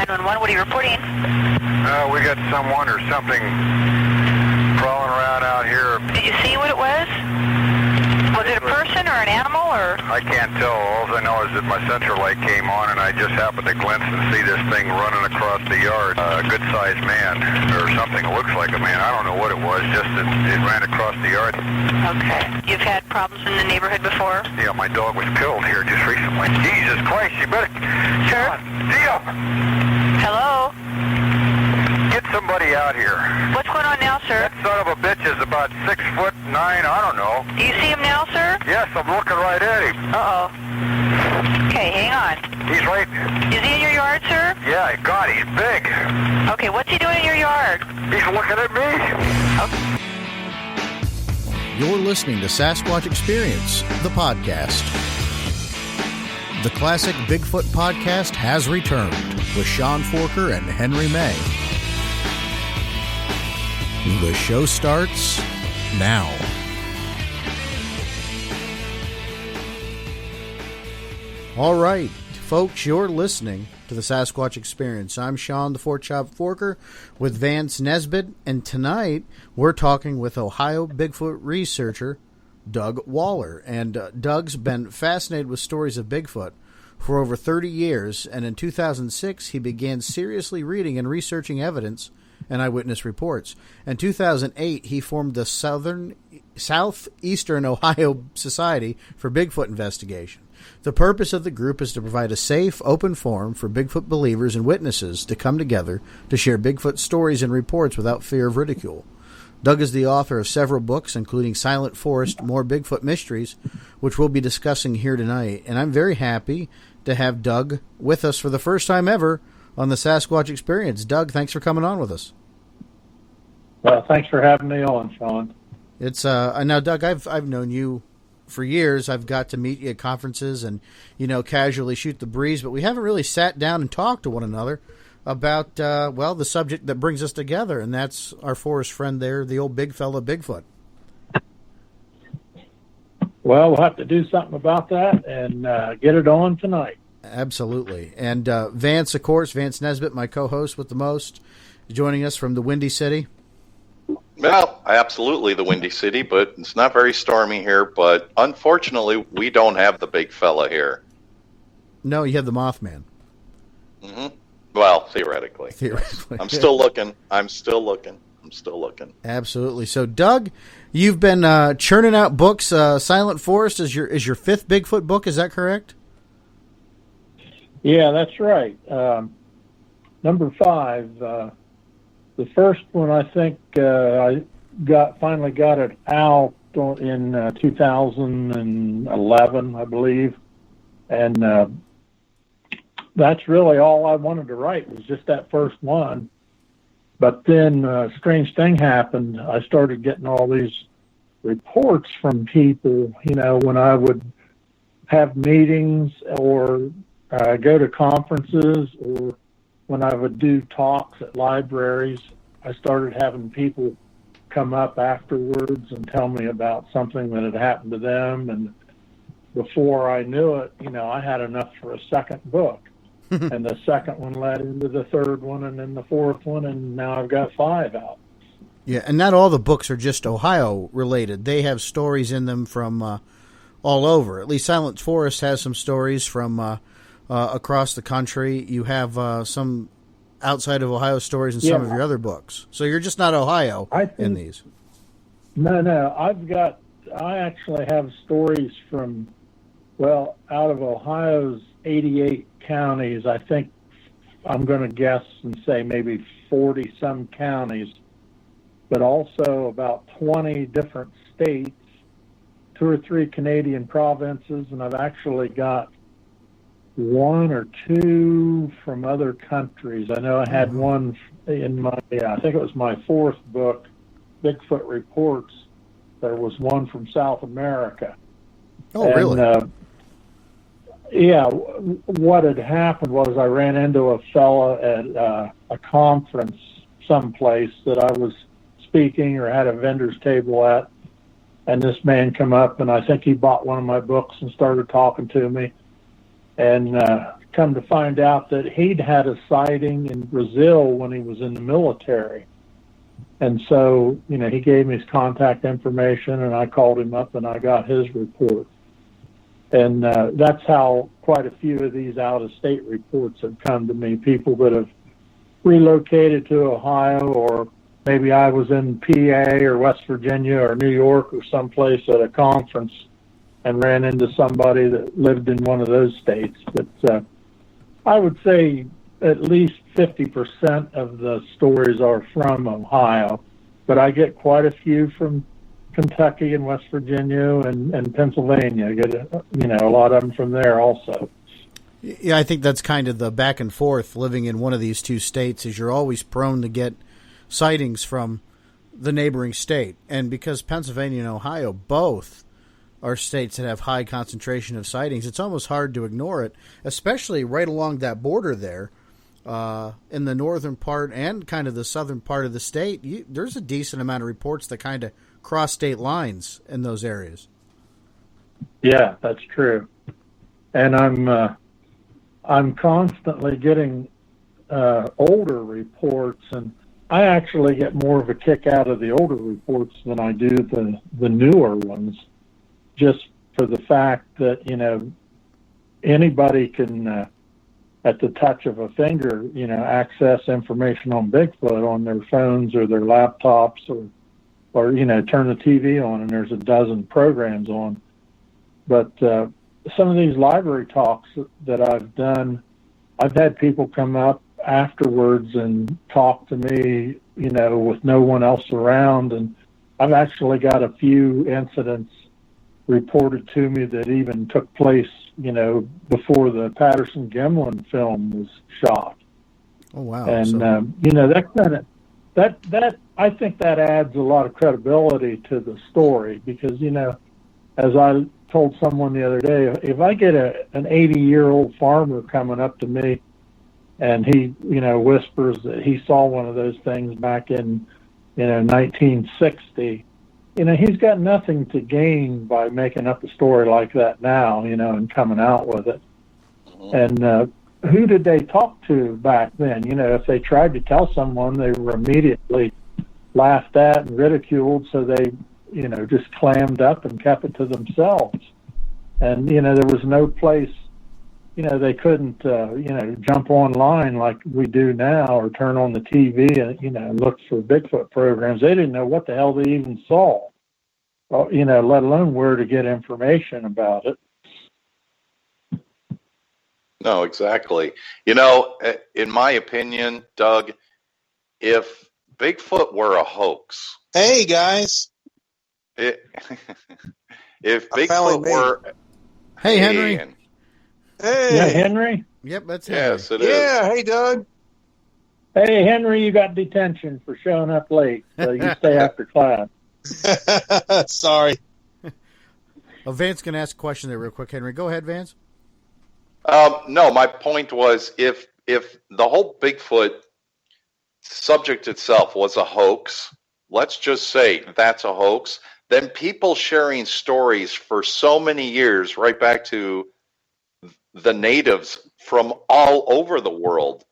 911, what are you reporting? We got someone or something crawling around out here. Did you see what it was? Was it a person or an animal, or? I can't tell. All I know is that my sensor light came on, and I just happened to glimpse and see this thing running across the yard. A good-sized man, or something that looks like a man. I don't know what it was, just that it ran across the yard. Okay. You've had problems in the neighborhood before? Yeah, my dog was killed here just recently. Jesus Christ, you better... Sure. Dio! Hello? Get somebody out here. What's going on now, sir? That son of a bitch is about 6'9", I don't know. Do you see him now, sir? Yes, I'm looking right at him. Uh-oh. Okay, hang on. He's right... Is he in your yard, sir? Yeah, God, he's big. Okay, what's he doing in your yard? He's looking at me. Okay. You're listening to Sasquatch Experience, the podcast. The classic Bigfoot podcast has returned with Sean Forker and Henry May. The show starts now. All right, folks, you're listening to the Sasquatch Experience. I'm Sean the Fort Chop Forker with Vance Nesbitt, and tonight we're talking with Ohio Bigfoot researcher Doug Waller. And Doug's been fascinated with stories of Bigfoot for over 30 years, and in 2006 he began seriously reading and researching evidence and eyewitness reports. In 2008, he formed the Southeastern Ohio Society for Bigfoot Investigation. The purpose of the group is to provide a safe, open forum for Bigfoot believers and witnesses to come together to share Bigfoot stories and reports without fear of ridicule. Doug is the author of several books, including Silent Forest, More Bigfoot Mysteries, which we'll be discussing here tonight. And I'm very happy to have Doug with us for the first time ever on the Sasquatch Experience. Doug, thanks for coming on with us. Well, thanks for having me on, Sean. It's now, Doug, I've known you for years. I've got to meet you at conferences and, casually shoot the breeze, but we haven't really sat down and talked to one another about, the subject that brings us together, and that's our forest friend there, the old big fella Bigfoot. Well, we'll have to do something about that and get it on tonight. Absolutely. And Vance, of course, Vance Nesbitt, my co-host with the most, joining us from the Windy City. Well, absolutely the Windy City, but it's not very stormy here. But unfortunately, we don't have the big fella here. No, you have the Mothman. Mm-hmm. Well, theoretically. Theoretically. I'm still looking. Absolutely. So, Doug, you've been churning out books. Silent Forest is your fifth Bigfoot book. Is that correct? Yeah, that's right. Number 5. The first one, I think, I finally got it out in 2011, I believe, and that's really all I wanted to write was just that first one. But then a strange thing happened. I started getting all these reports from people, when I would have meetings or go to conferences, or when I would do talks at libraries. I started having people come up afterwards and tell me about something that had happened to them. And before I knew it, I had enough for a second book. And the second one led into the third one, and then the fourth one, and now I've got 5 out. Yeah, and not all the books are just Ohio related. They have stories in them from all over. At least Silent Forest has some stories from across the country. You have some outside of Ohio stories in some of your other books. So you're just not Ohio in these. No. I actually have stories from, out of Ohio's 88 counties, I think I'm going to guess and say maybe 40-some counties, but also about 20 different states, 2 or 3 Canadian provinces, and I've actually got 1 or 2 from other countries. I know I had one in my, I think it was my 4th book, Bigfoot Reports. There was one from South America. Oh, really? What had happened was I ran into a fella at a conference someplace that I was speaking or had a vendor's table at, and this man come up, and I think he bought one of my books and started talking to me. And come to find out that he'd had a sighting in Brazil when he was in the military. And so, he gave me his contact information, and I called him up, and I got his report. And that's how quite a few of these out-of-state reports have come to me, people that have relocated to Ohio, or maybe I was in PA or West Virginia or New York or someplace at a conference and ran into somebody that lived in one of those states. But I would say at least 50% of the stories are from Ohio, but I get quite a few from Kentucky and West Virginia and Pennsylvania. I get a lot of them from there also. Yeah, I think that's kind of the back and forth living in one of these two states, is you're always prone to get sightings from the neighboring state. And because Pennsylvania and Ohio both are states that have high concentration of sightings, it's almost hard to ignore it, especially right along that border there in the northern part and kind of the southern part of the state. There's a decent amount of reports that kind of cross state lines in those areas. Yeah, that's true. And I'm constantly getting older reports, and I actually get more of a kick out of the older reports than I do the newer ones, just for the fact that, anybody can, at the touch of a finger, access information on Bigfoot on their phones or their laptops, or turn the TV on and there's a dozen programs on. But some of these library talks that I've done, I've had people come up afterwards and talk to me, with no one else around. And I've actually got a few incidents reported to me that even took place, before the Patterson Gimlin film was shot. Oh, wow. And, that I think that adds a lot of credibility to the story because, as I told someone the other day, if I get an 80-year-old farmer coming up to me and he, whispers that he saw one of those things back in, 1960, he's got nothing to gain by making up a story like that now, and coming out with it. Mm-hmm. And who did they talk to back then? If they tried to tell someone, they were immediately laughed at and ridiculed, so they, just clammed up and kept it to themselves. And, there was no place, they couldn't, jump online like we do now or turn on the TV and, look for Bigfoot programs. They didn't know what the hell they even saw, let alone where to get information about it. No, exactly. In my opinion, Doug, if Bigfoot were a hoax. Hey, guys. If Bigfoot were... Hey, Henry. Hey. Yeah, Henry? Yep, that's Henry. Yes, it is. Yeah, hey, Doug. Hey, Henry, you got detention for showing up late, so you stay after class. Sorry. Well, Vance can ask a question there real quick, Henry. Go ahead, Vance. No, my point was if the whole Bigfoot subject itself was a hoax, let's just say that's a hoax, then people sharing stories for so many years, right back to the natives from all over the world,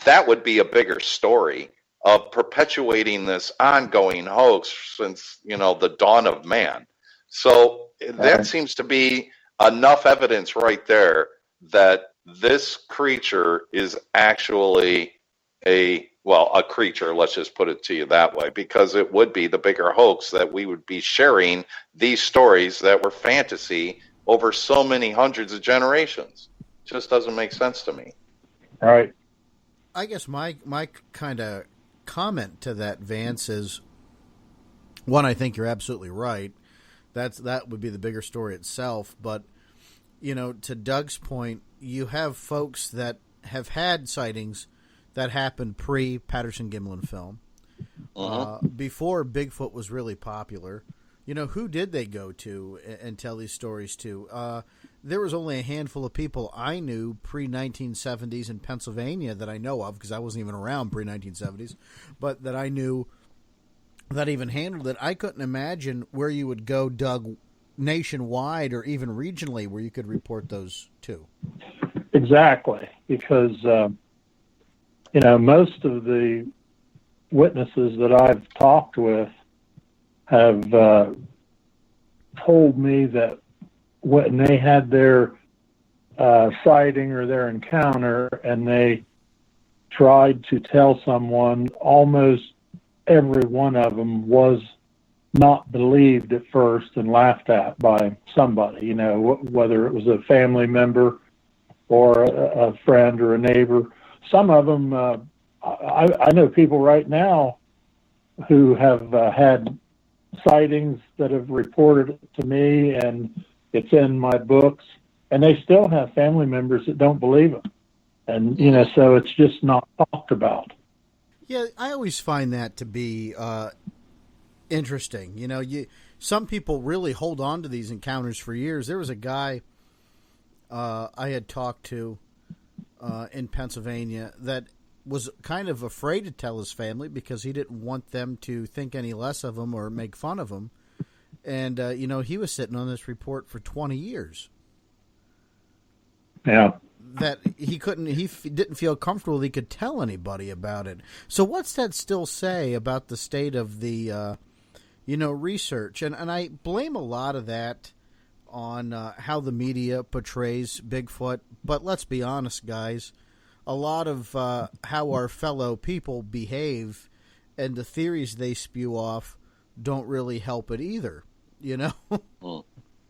that would be a bigger story of perpetuating this ongoing hoax since, the dawn of man. So that seems to be enough evidence right there that this creature is actually a creature, let's just put it to you that way, because it would be the bigger hoax that we would be sharing these stories that were fantasy over so many hundreds of generations. It just doesn't make sense to me. Right. I guess my kind of comment to that, Vance, is one, I think you're absolutely right. That would be the bigger story itself. But, to Doug's point, you have folks that have had sightings that happened pre-Patterson Gimlin film. Before Bigfoot was really popular. Who did they go to and tell these stories to? There was only a handful of people I knew pre-1970s in Pennsylvania that I know of, because I wasn't even around pre-1970s, but that I knew that even handled it. I couldn't imagine where you would go, Doug, nationwide or even regionally where you could report those to. Exactly, because most of the witnesses that I've talked with have told me that when they had their sighting or their encounter and they tried to tell someone, almost every one of them was not believed at first and laughed at by somebody, whether it was a family member or a friend or a neighbor. Some of them, I know people right now who have had sightings that have reported it to me, and it's in my books, and they still have family members that don't believe them. And, so it's just not talked about. Yeah, I always find that to be interesting. Some people really hold on to these encounters for years. There was a guy I had talked to in Pennsylvania that was kind of afraid to tell his family because he didn't want them to think any less of him or make fun of him. And, he was sitting on this report for 20 years. Yeah. That he didn't feel comfortable he could tell anybody about it. So what's that still say about the state of the, research? And I blame a lot of that on how the media portrays Bigfoot. But let's be honest, guys, a lot of how our fellow people behave and the theories they spew off don't really help it either, No,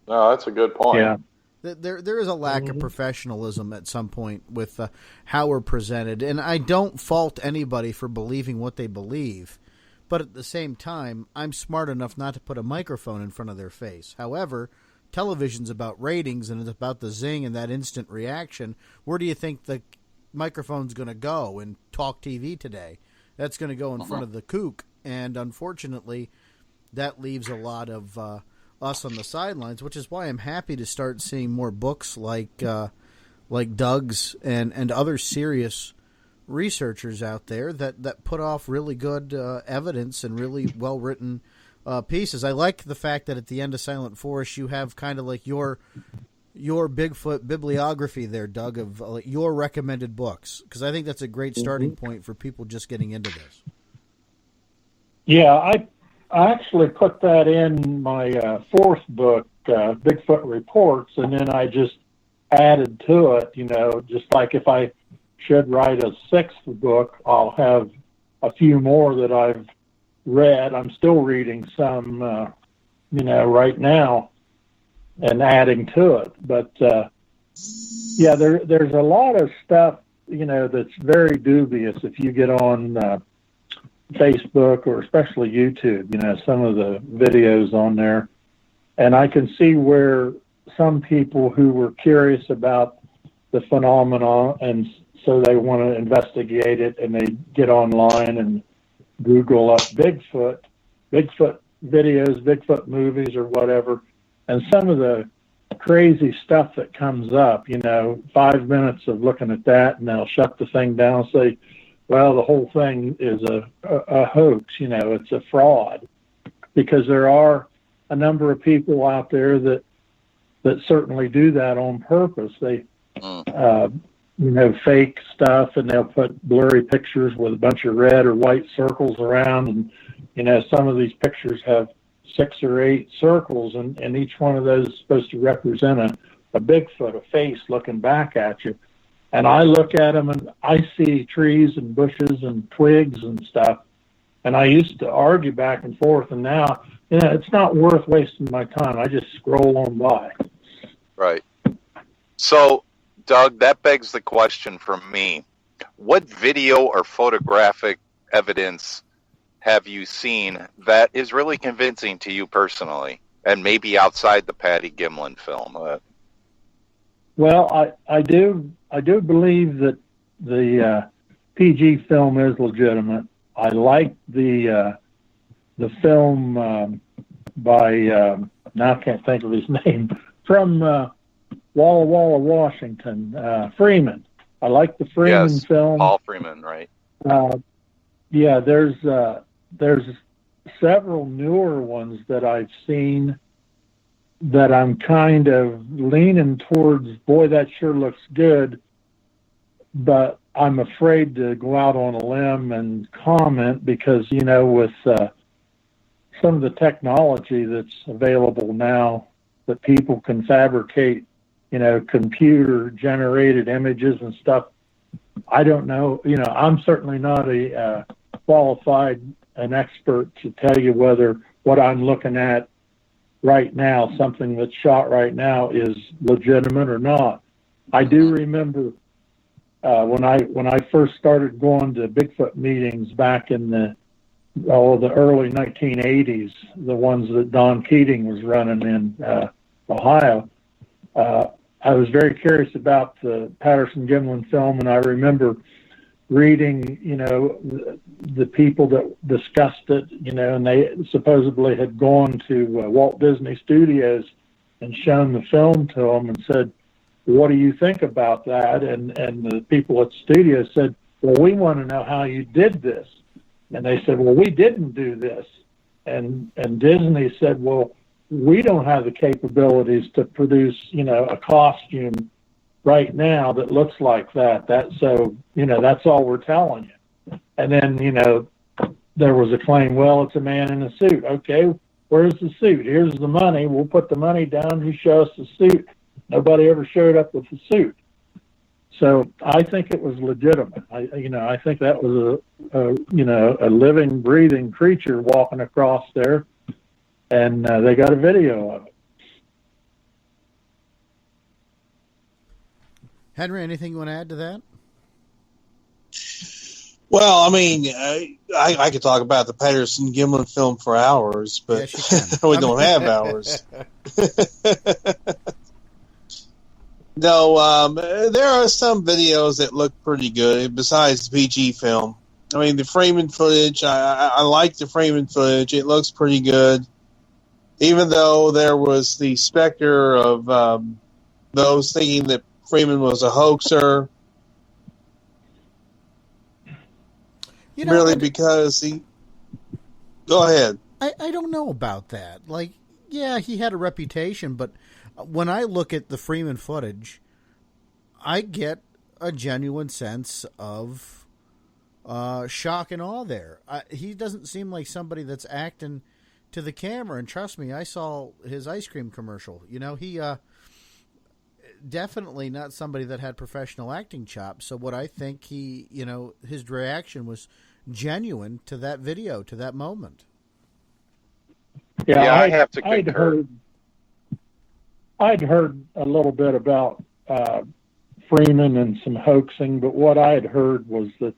that's a good point. Yeah. There is a lack of professionalism at some point with how we're presented, and I don't fault anybody for believing what they believe, but at the same time, I'm smart enough not to put a microphone in front of their face. However, television's about ratings, and it's about the zing and that instant reaction. Where do you think the microphone's going to go in Talk TV today? That's going to go in front of the kook, and unfortunately, that leaves a lot of us on the sidelines, which is why I'm happy to start seeing more books like Doug's and other serious researchers out there that put off really good evidence and really well-written pieces. I like the fact that at the end of Silent Forest you have kind of like your Bigfoot bibliography there, Doug, of your recommended books, because I think that's a great starting point for people just getting into this. Yeah, I actually put that in my fourth book, Bigfoot Reports, and then I just added to it, just like if I should write a sixth book, I'll have a few more that I've read. I'm still reading some, right now and adding to it. But, there's a lot of stuff, that's very dubious if you get on Facebook or especially YouTube, some of the videos on there. And I can see where some people who were curious about the phenomenon and so they want to investigate it and they get online and Google up Bigfoot videos, Bigfoot movies or whatever. And some of the crazy stuff that comes up, 5 minutes of looking at that and they'll shut the thing down and say, well, the whole thing is a hoax, it's a fraud, because there are a number of people out there that certainly do that on purpose. They, fake stuff, and they'll put blurry pictures with a bunch of red or white circles around, and, some of these pictures have 6 or 8 circles, and each one of those is supposed to represent a Bigfoot, a face looking back at you. And I look at them and I see trees and bushes and twigs and stuff. And I used to argue back and forth, and now, it's not worth wasting my time. I just scroll on by. Right. So, Doug, that begs the question for me. What video or photographic evidence have you seen that is really convincing to you personally, and maybe outside the Patty Gimlin film? Well, I do believe that the PG film is legitimate. I like the film by now I can't think of his name, from Walla Walla, Washington, Freeman. I like the Freeman film. Paul Freeman, right? There's several newer ones that I've seen that I'm kind of leaning towards, boy, that sure looks good, but I'm afraid to go out on a limb and comment because, with some of the technology that's available now, that people can fabricate, computer-generated images and stuff. I don't know. I'm certainly not a qualified an expert to tell you whether what I'm looking at right now, something that's shot right now, is legitimate or not. I do remember when I first started going to Bigfoot meetings back in the early 1980s, the ones that Don Keating was running in Ohio. I was very curious about the Patterson Gimlin film, and I remember reading, the people that discussed it, and they supposedly had gone to Walt Disney Studios and shown the film to them and said, "What do you think about that?" And the people at the studio said, "Well, we want to know how you did this." And they said, "Well, we didn't do this." And Disney said, "Well, we don't have the capabilities to produce, a costume right now that looks like that. That's all we're telling you." And then, there was a claim, well, it's a man in a suit. Okay, where's the suit? Here's the money. We'll put the money down. You show us the suit. Nobody ever showed up with the suit. So I think it was legitimate. I think that was a living, breathing creature walking across there, and they got a video of it. Henry, anything you want to add to that? Well, I mean, I could talk about the Patterson Gimlin film for hours, but yes, we don't have hours. No, there are some videos that look pretty good besides the PG film. I mean, the framing footage, I like the framing footage. It looks pretty good. Even though there was the specter of those thinking that Freeman was a hoaxer. Because he... Go ahead. I don't know about that. Like, yeah, he had a reputation, but when I look at the Freeman footage, I get a genuine sense of shock and awe there. He doesn't seem like somebody that's acting to the camera, and trust me, I saw his ice cream commercial. He definitely not somebody that had professional acting chops. So what I think his reaction was genuine to that video, to that moment. Yeah, I have to concur. I'd heard a little bit about Freeman and some hoaxing, but what I had heard was that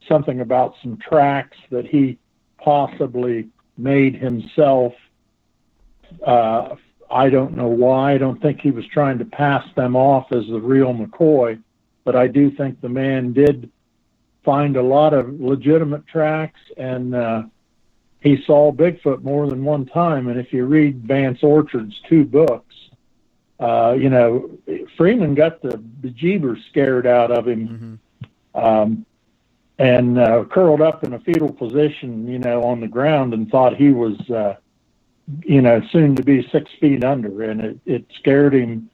something about some tracks that he possibly made himself. I don't know why. I don't think he was trying to pass them off as the real McCoy, but I do think the man did find a lot of legitimate tracks, and he saw Bigfoot more than one time. And if you read Vance Orchard's 2 books, Freeman got the bejeebers scared out of him, and curled up in a fetal position, on the ground, and thought he was, soon to be 6 feet under. And it scared him.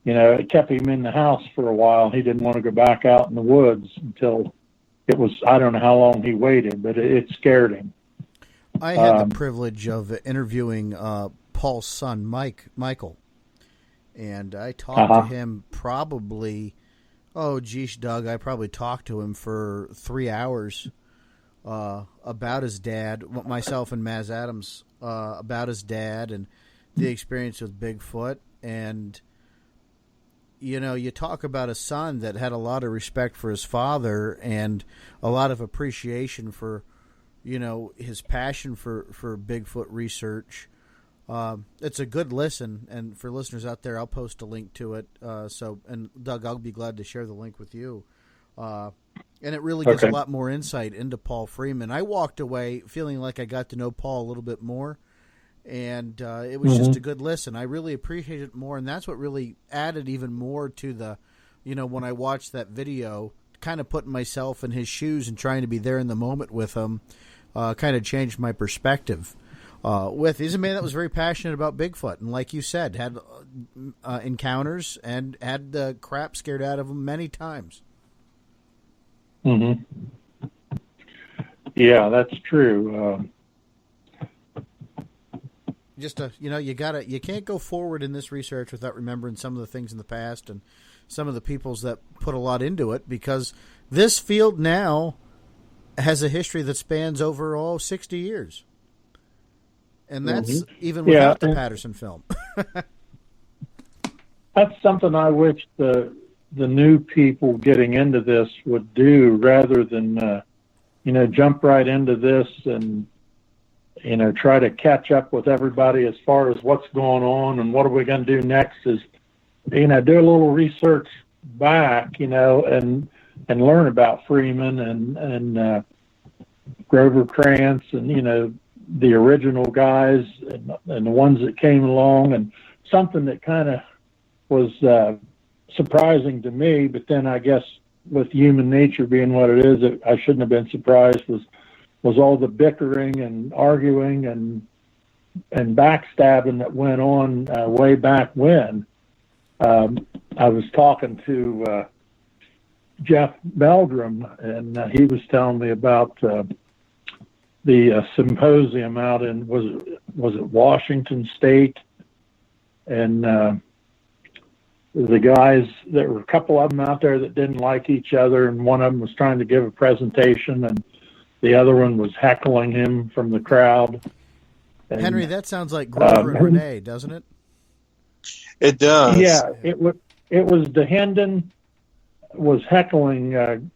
It kept him in the house for a while. He didn't want to go back out in the woods until it was, I don't know how long he waited, but it scared him. I had the privilege of interviewing Paul's son, Michael. And I talked to him probably, Doug, I probably talked to him for 3 hours about his dad, myself and Maz Adams, about his dad and the experience with Bigfoot. And, you talk about a son that had a lot of respect for his father and a lot of appreciation for, his passion for Bigfoot research. It's a good listen, and for listeners out there, I'll post a link to it. And Doug, I'll be glad to share the link with you. And it really gives a lot more insight into Paul Freeman. I walked away feeling like I got to know Paul a little bit more, and it was just a good listen. I really appreciated it more, and that's what really added even more to the, when I watched that video, kind of putting myself in his shoes and trying to be there in the moment with him, kind of changed my perspective. He's a man that was very passionate about Bigfoot, and like you said, had encounters and had the crap scared out of him many times. Mm-hmm. Yeah, that's true. You can't go forward in this research without remembering some of the things in the past and some of the peoples that put a lot into it, because this field now has a history that spans over 60 years. And that's even without the Patterson film. That's something I wish the new people getting into this would do, rather than, jump right into this and, try to catch up with everybody as far as what's going on and what are we going to do next, is, do a little research back, and learn about Freeman and Grover Krantz and, the original guys and the ones that came along. And something that kind of was surprising to me, but then I guess with human nature being what it is, I shouldn't have been surprised, was all the bickering and arguing and backstabbing that went on way back when. I was talking to Jeff Meldrum, and he was telling me about the symposium out in, was it Washington State, and the guys, there were a couple of them out there that didn't like each other, and one of them was trying to give a presentation, and the other one was heckling him from the crowd. And, Henry, that sounds like Grover and Renee, doesn't it? It does. Yeah, it was DeHenden was heckling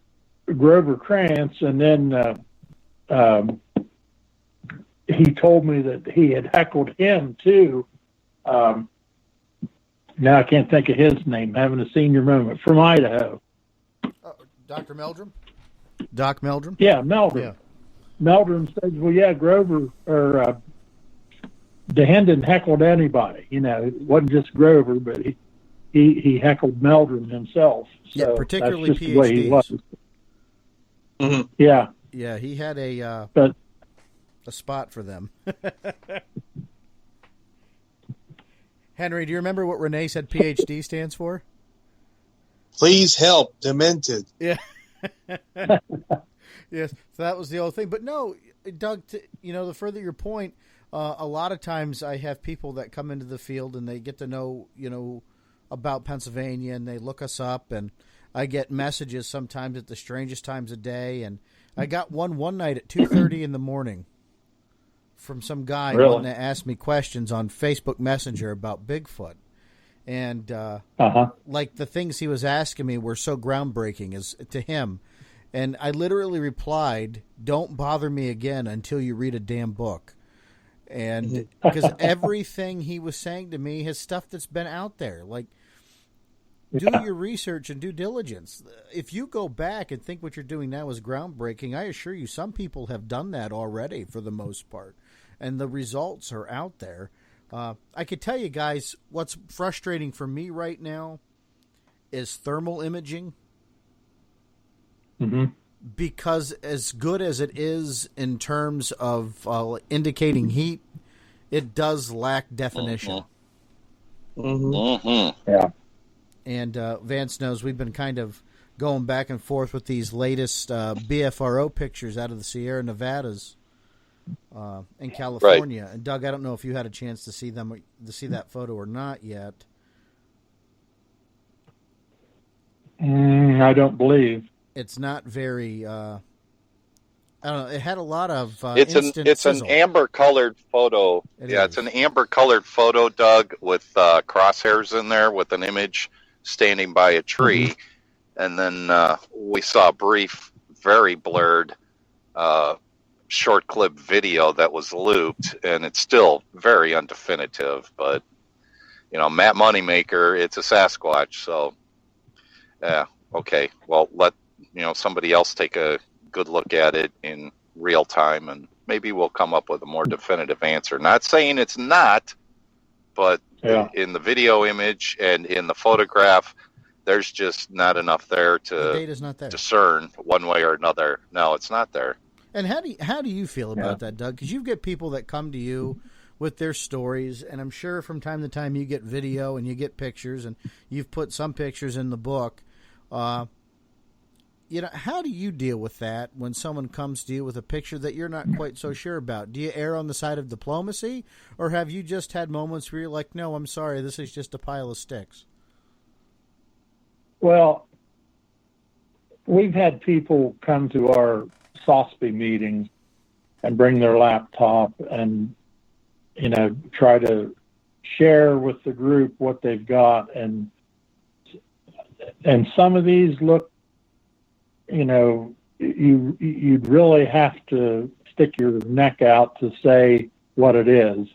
Grover Krantz, and then he told me that he had heckled him too. Now I can't think of his name, having a senior moment, from Idaho. Dr. Meldrum? Doc Meldrum? Yeah, Meldrum. Yeah. Meldrum says, well, yeah, Grover, or DeHenden heckled anybody. It wasn't just Grover, but he heckled Meldrum himself. So Yeah, particularly that's just the way he was. PhDs. Mm-hmm. Yeah. Yeah, he had a spot for them. Henry, do you remember what Renee said PhD stands for? Please help, demented. Yeah. Yes, so that was the old thing. But no, Doug, the further your point, a lot of times I have people that come into the field and they get to know, about Pennsylvania, and they look us up, and I get messages sometimes at the strangest times of day. And I got one night at 2:30 in the morning from some guy wanting to ask me questions on Facebook Messenger about Bigfoot. And like the things he was asking me were so groundbreaking as to him. And I literally replied, "Don't bother me again until you read a damn book." And because everything he was saying to me has stuff that's been out there. Like, do your research and due diligence. If you go back and think what you're doing now is groundbreaking, I assure you some people have done that already for the most part. And the results are out there. I could tell you guys what's frustrating for me right now is thermal imaging. Mm-hmm. Because as good as it is in terms of indicating heat, it does lack definition. Mm-hmm. Mm-hmm. Yeah. And Vance knows we've been kind of going back and forth with these latest BFRO pictures out of the Sierra Nevadas in California. Right. And Doug, I don't know if you had a chance to see that photo or not yet. I don't believe. It's not very. I don't know. It had a lot of. It's an amber colored photo. It's an amber colored photo, Doug, with crosshairs in there, with an image standing by a tree, and then we saw a brief, very blurred, short clip video that was looped, and it's still very undefinitive. But Matt Moneymaker, it's a Sasquatch, so yeah, okay. Well, let somebody else take a good look at it in real time, and maybe we'll come up with a more definitive answer. Not saying it's not, but in the video image and in the photograph, there's just not enough there to discern one way or another. No, it's not there. And how do you feel about that, Doug? Because you get people that come to you with their stories, and I'm sure from time to time you get video and you get pictures, and you've put some pictures in the book. how do you deal with that when someone comes to you with a picture that you're not quite so sure about? Do you err on the side of diplomacy, or have you just had moments where you're like, no, I'm sorry, this is just a pile of sticks? Well, we've had people come to our SOSPI meetings and bring their laptop and, try to share with the group what they've got. And some of these look, you'd really have to stick your neck out to say what it is.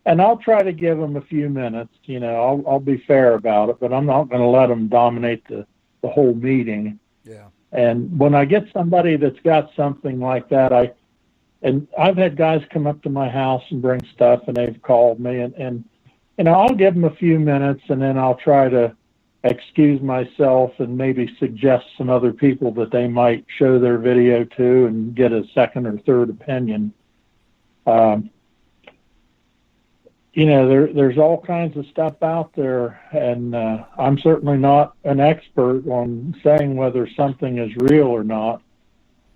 And I'll try to give them a few minutes, I'll be fair about it, but I'm not going to let them dominate the whole meeting. Yeah. And when I get somebody that's got something like that, I've had guys come up to my house and bring stuff, and they've called me, and I'll give them a few minutes, and then I'll try to excuse myself and maybe suggest some other people that they might show their video to and get a second or third opinion. There's all kinds of stuff out there, and I'm certainly not an expert on saying whether something is real or not.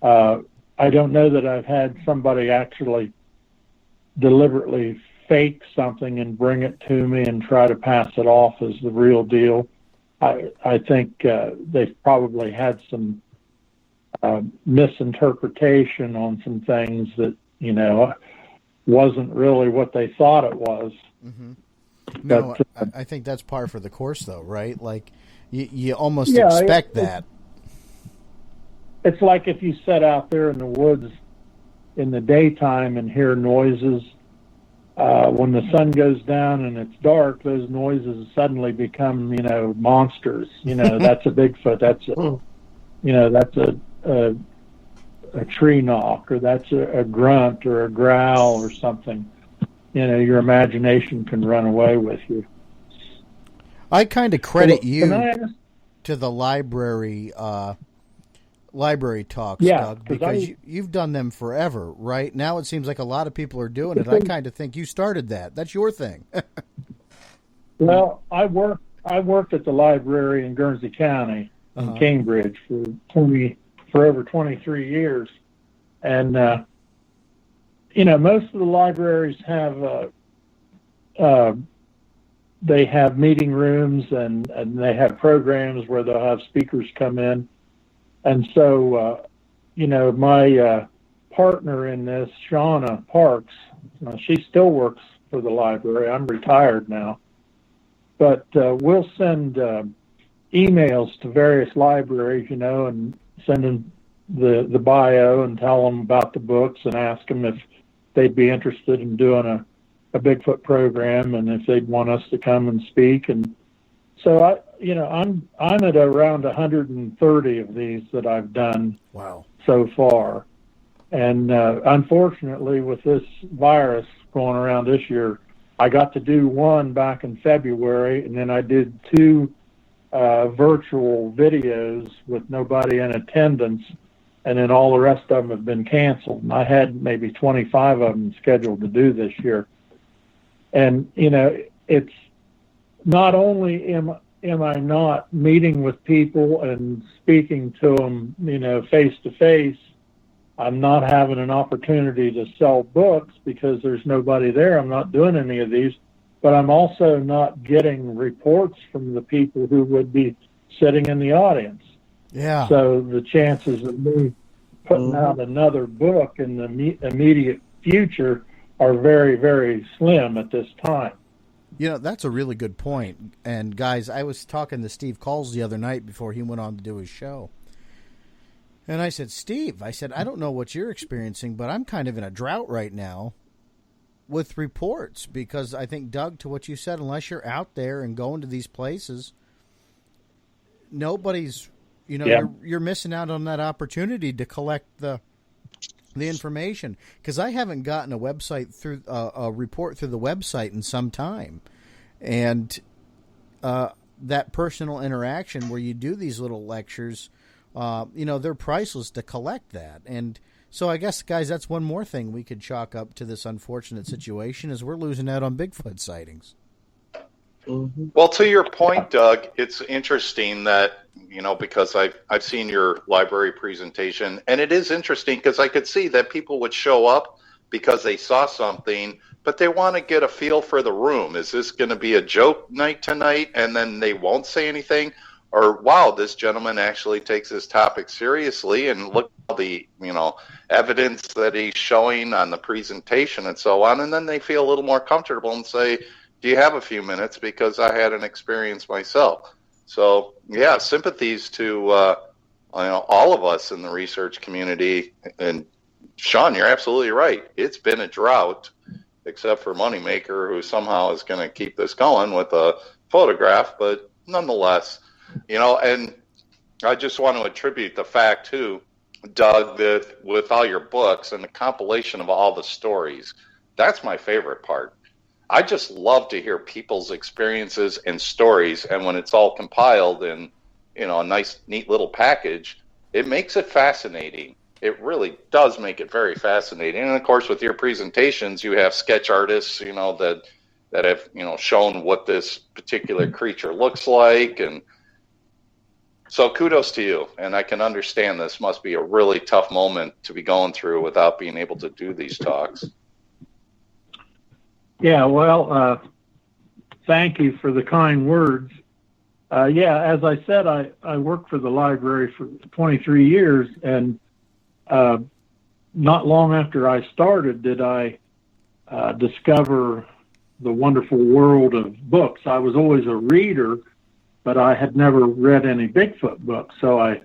I don't know that I've had somebody actually deliberately fake something and bring it to me and try to pass it off as the real deal. I think they've probably had some misinterpretation on some things that, wasn't really what they thought it was. Mm-hmm. No, I think that's par for the course, though, right? Like, you almost expect that. It's like if you sit out there in the woods in the daytime and hear noises. When the sun goes down and it's dark, those noises suddenly become, monsters. That's a Bigfoot. That's a tree knock, or that's a grunt or a growl or something. Your imagination can run away with you. I kind of credit you to the library talks, Doug, because you've done them forever, right? Now it seems like a lot of people are doing it. I kind of think you started that. That's your thing. Well, I worked at the library in Guernsey County in Cambridge for over 23 years. And, most of the libraries have, they have meeting rooms and they have programs where they'll have speakers come in. And so, my partner in this, Shauna Parks, she still works for the library. I'm retired now. But we'll send emails to various libraries, and send them the bio and tell them about the books and ask them if they'd be interested in doing a Bigfoot program and if they'd want us to come and speak. And so I'm at around 130 of these that I've done so far. And unfortunately, with this virus going around this year, I got to do one back in February, and then I did two virtual videos with nobody in attendance, and then all the rest of them have been canceled. And I had maybe 25 of them scheduled to do this year. And, it's not only am I not meeting with people and speaking to them, face to face, I'm not having an opportunity to sell books because there's nobody there. I'm not doing any of these, but I'm also not getting reports from the people who would be sitting in the audience. Yeah. So the chances of me putting out another book in the immediate future are very, very slim at this time. That's a really good point. And guys, I was talking to Steve Calls the other night before he went on to do his show. And I said, Steve, I don't know what you're experiencing, but I'm kind of in a drought right now with reports, because I think, Doug, to what you said, unless you're out there and going to these places, nobody's, you're missing out on that opportunity to collect the information, because I haven't gotten a website through a report through the website in some time. And that personal interaction where you do these little lectures, they're priceless to collect that. And so I guess, guys, that's one more thing we could chalk up to this unfortunate situation, is we're losing out on Bigfoot sightings. Mm-hmm. Well, to your point, Doug, it's interesting that, because I've seen your library presentation, and it is interesting because I could see that people would show up because they saw something, but they want to get a feel for the room. Is this going to be a joke night tonight, and then they won't say anything? Or, wow, this gentleman actually takes this topic seriously, and look at the, evidence that he's showing on the presentation and so on, and then they feel a little more comfortable and say, do you have a few minutes? Because I had an experience myself. So, yeah, sympathies to all of us in the research community. And Sean, you're absolutely right. It's been a drought, except for Moneymaker, who somehow is going to keep this going with a photograph. But nonetheless, and I just want to attribute the fact, too, Doug, that with all your books and the compilation of all the stories, that's my favorite part. I just love to hear people's experiences and stories, and when it's all compiled in, a nice, neat little package, it makes it fascinating. It really does make it very fascinating. And of course, with your presentations, you have sketch artists, that have, shown what this particular creature looks like, and so kudos to you. And I can understand this must be a really tough moment to be going through without being able to do these talks. Yeah, well, thank you for the kind words. As I said, I worked for the library for 23 years, and not long after I started did I discover the wonderful world of books. I was always a reader, but I had never read any Bigfoot books, so I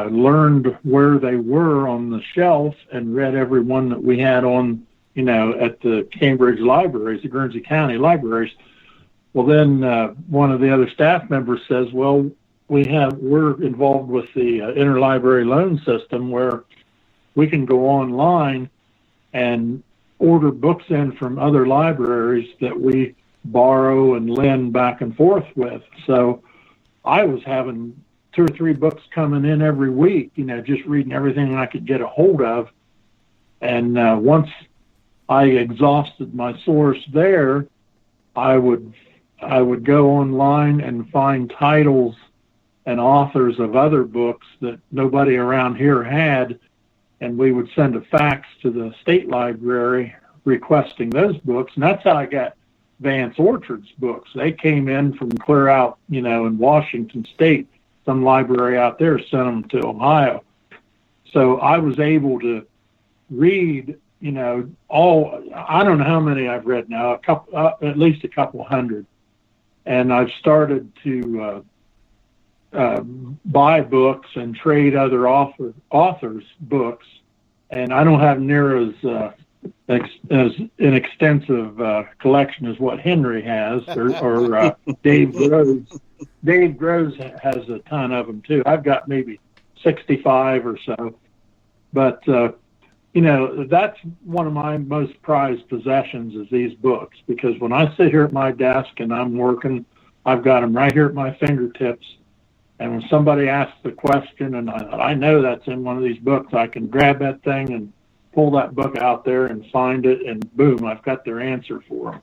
learned where they were on the shelf and read every one that we had on at the Cambridge libraries, the Guernsey County libraries. Well, then one of the other staff members says, well, we're involved with the interlibrary loan system where we can go online and order books in from other libraries that we borrow and lend back and forth with. So I was having 2 or 3 books coming in every week, just reading everything I could get a hold of. And once I exhausted my source there, I would go online and find titles and authors of other books that nobody around here had, and we would send a fax to the state library requesting those books, and that's how I got Vance Orchard's books. They came in from clear out, in Washington State. Some library out there sent them to Ohio. So I was able to read I don't know how many I've read now, at least a couple hundred. And I've started to buy books and trade other authors' books. And I don't have near as an extensive collection as what Henry has, or Dave Groves. Dave Groves has a ton of them, too. I've got maybe 65 or so. But that's one of my most prized possessions is these books, because when I sit here at my desk and I'm working, I've got them right here at my fingertips. And when somebody asks the question and I know that's in one of these books, I can grab that thing and pull that book out there and find it, and boom, I've got their answer for them.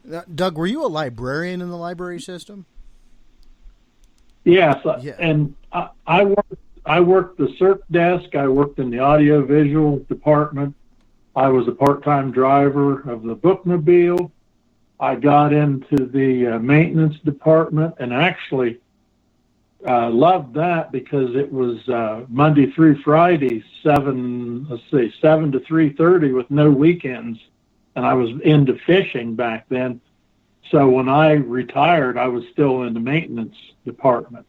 Now, Doug, were you a librarian in the library system? Yes, yeah. And I worked the circ desk. I worked in the audiovisual department. I was a part-time driver of the bookmobile. I got into the maintenance department and actually loved that because it was Monday through Friday, 7 to 3:30 with no weekends. And I was into fishing back then. So when I retired, I was still in the maintenance department.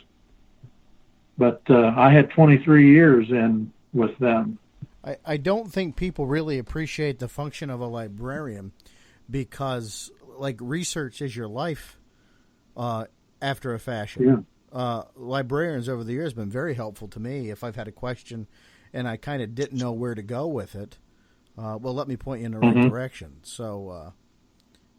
But I had 23 years in with them. I don't think people really appreciate the function of a librarian because, research is your life after a fashion. Yeah. Librarians over the years have been very helpful to me. If I've had a question and I kind of didn't know where to go with it, let me point you in the right direction. So,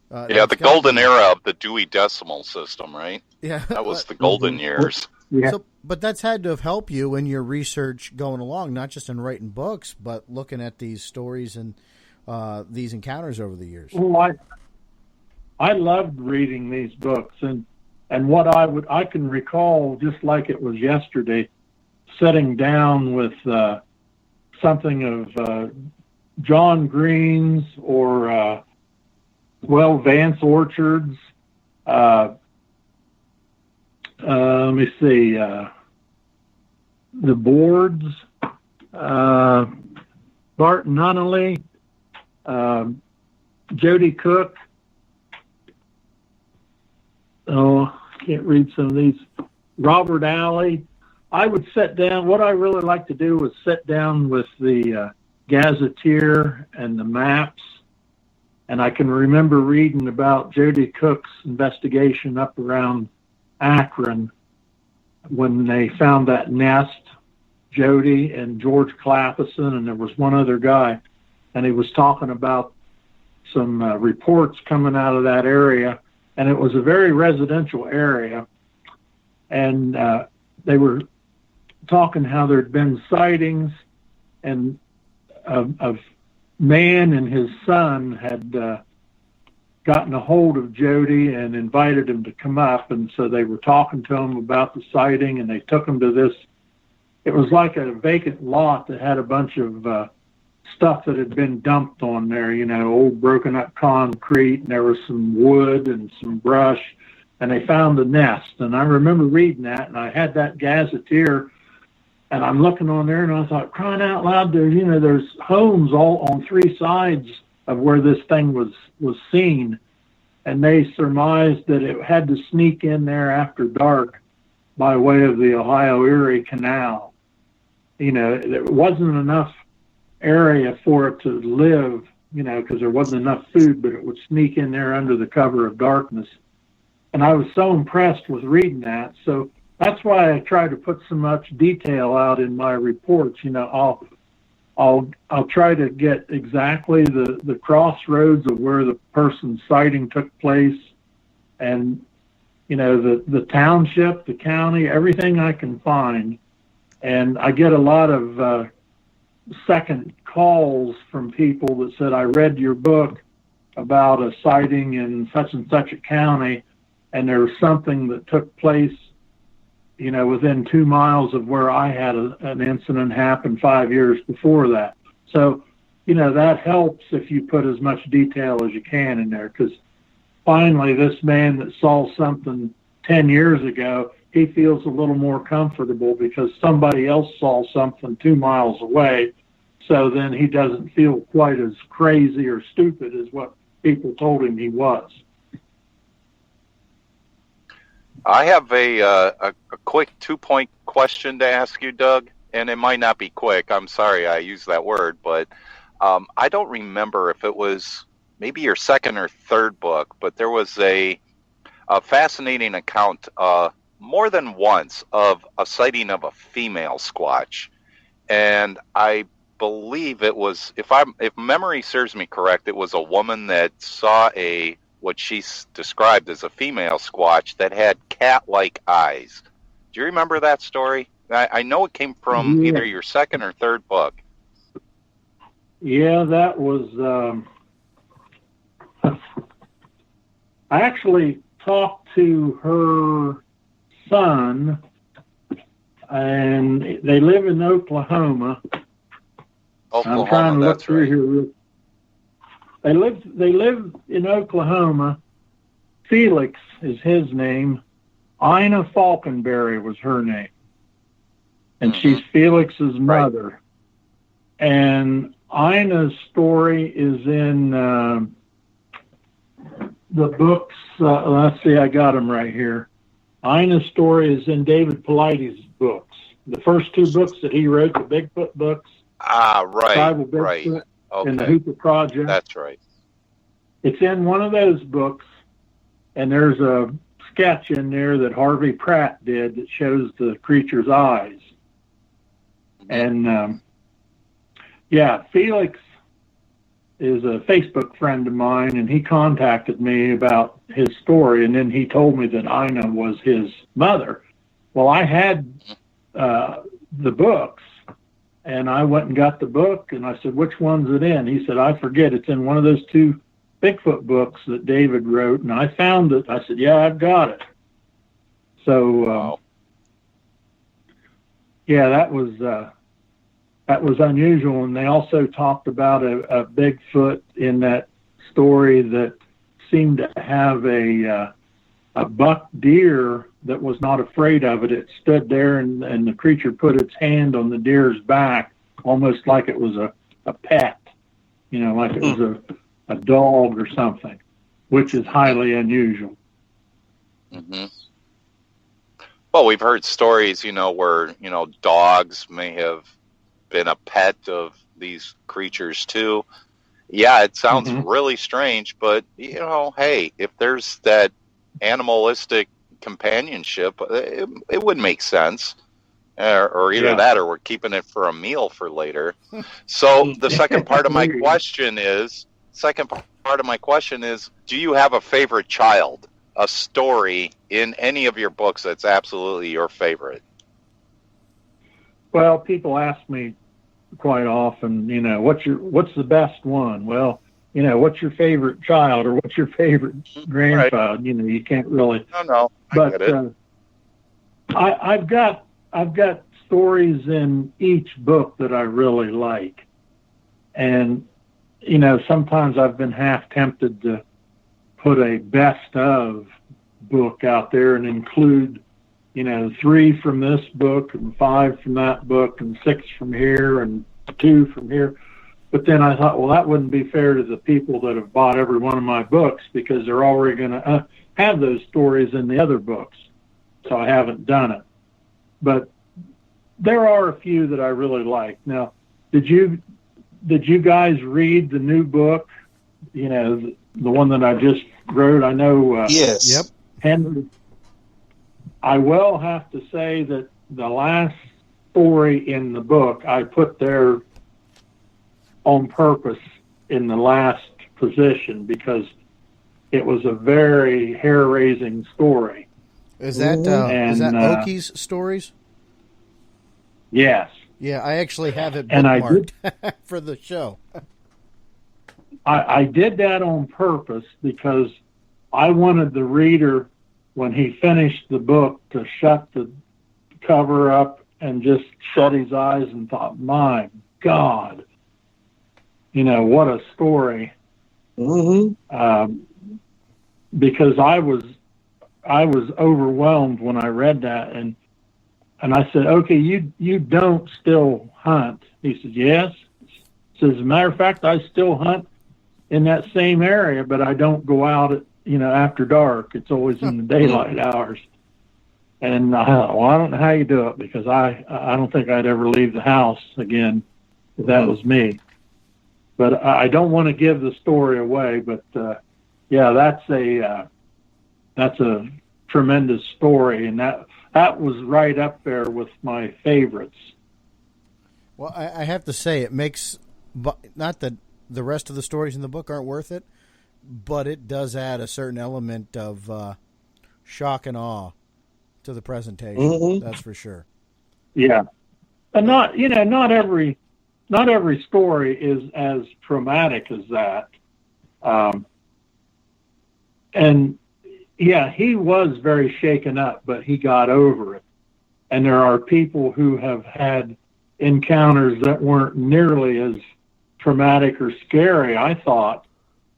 the golden era of the Dewey Decimal System, right? Yeah. That was the golden years. Yeah. So, but that's had to have helped you in your research going along, not just in writing books, but looking at these stories and these encounters over the years. Well, I loved reading these books, and what I can recall just like it was yesterday, sitting down with something of John Green's or Vance Orchard's. Let me see, the Boards, Bart Nunnally, Jody Cook. Oh, I can't read some of these. Robert Alley. I would sit down. What I really like to do was sit down with the Gazetteer and the maps. And I can remember reading about Jody Cook's investigation up around Akron when they found that nest, Jody and George Clapison, and there was one other guy. And he was talking about some reports coming out of that area. And it was a very residential area. And they were talking how there'd been sightings and of man and his son had gotten a hold of Jody and invited him to come up. And so they were talking to him about the sighting, and they took him to this. It was like a vacant lot that had a bunch of stuff that had been dumped on there, old broken up concrete, and there was some wood and some brush, and they found the nest. And I remember reading that, and I had that Gazetteer, and I'm looking on there, and I thought, crying out loud, there's homes all on three sides of where this thing was seen, and they surmised that it had to sneak in there after dark by way of the Ohio Erie Canal. There wasn't enough area for it to live, because there wasn't enough food, but it would sneak in there under the cover of darkness. And I was so impressed with reading that. So that's why I try to put so much detail out in my reports. I'll try to get exactly the crossroads of where the person's sighting took place, and the township, the county, everything I can find. And I get a lot of second calls from people that said, I read your book about a sighting in such and such a county, and there was something that took place within 2 miles of where I had an incident happen 5 years before that. So, that helps if you put as much detail as you can in there, because finally this man that saw something 10 years ago, he feels a little more comfortable because somebody else saw something 2 miles away. So then he doesn't feel quite as crazy or stupid as what people told him he was. I have a quick 2-point question to ask you, Doug, and it might not be quick. I'm sorry I used that word, but I don't remember if it was maybe your second or third book, but there was a fascinating account more than once of a sighting of a female Squatch, and I believe it was, if memory serves me correct, it was a woman that saw what she described as a female Squatch that had cat-like eyes. Do you remember that story? I know it came from either your second or third book. Yeah, that was... I actually talked to her son, and they live in Oklahoma. I'm trying to look through here. They live in Oklahoma. Felix is his name. Ina Falkenberry was her name. And she's Felix's mother. Right. And Ina's story is in the books. Let's see, I got them right here. Ina's story is in David Paulides' books. The first 2 books that he wrote, the Bigfoot books. Right. Tribal Bigfoot, right. Okay. And the Hooper Project. That's right. It's in one of those books, and there's a sketch in there that Harvey Pratt did that shows the creature's eyes. And, Felix is a Facebook friend of mine, and he contacted me about his story, and then he told me that Ina was his mother. Well, I had the books, and I went and got the book, and I said, which one's it in? He said, I forget. It's in one of those 2 Bigfoot books that David wrote, and I found it. I said, yeah, I've got it. So, Wow. yeah, that was unusual. And they also talked about a Bigfoot in that story that seemed to have a buck deer that was not afraid of it. It stood there, and the creature put its hand on the deer's back, almost like it was a pet, like it was a dog or something, which is highly unusual. Mm-hmm. Well, we've heard stories, where, dogs may have been a pet of these creatures too. Yeah, it sounds really strange, but, hey, if there's that animalistic companionship, it would make sense. Or either that, or we're keeping it for a meal for later. So the second part of my question is, do you have a favorite child? A story in any of your books that's absolutely your favorite? Well, people ask me quite often, what's the best one? Well, what's your favorite child, or what's your favorite grandchild? Right. You can't really. No, I get it. I've got stories in each book that I really like, and sometimes I've been half tempted to put a best of book out there and include 3 from this book and 5 from that book and 6 from here and 2 from here. But then I thought, well, that wouldn't be fair to the people that have bought every one of my books, because they're already going to have those stories in the other books. So I haven't done it. But there are a few that I really like. Now, did you guys read the new book? The one that I just wrote? I know. Yes. Yep. Henry. I will have to say that the last story in the book I put there on purpose in the last position, because it was a very hair-raising story. Is that Oki's stories? Yes. Yeah, I actually have it And bookmarked for the show. I did that on purpose because I wanted the reader, when he finished the book, to shut the cover up and just shut his eyes and thought, my God, what a story. Mm-hmm. Because I was overwhelmed when I read that, and I said, okay, you don't still hunt? He said, yes. Says, as a matter of fact, I still hunt in that same area, but I don't go out at, after dark. It's always in the daylight hours. And I thought, well, I don't know how you do it, because I don't think I'd ever leave the house again if that was me. But I don't want to give the story away. But yeah, that's a tremendous story, and that was right up there with my favorites. Well, I have to say, it makes, not that the rest of the stories in the book aren't worth it, but it does add a certain element of shock and awe to the presentation. Mm-hmm. That's for sure. Yeah, and not every story is as traumatic as that. And yeah, he was very shaken up, but he got over it. And there are people who have had encounters that weren't nearly as traumatic or scary, I thought,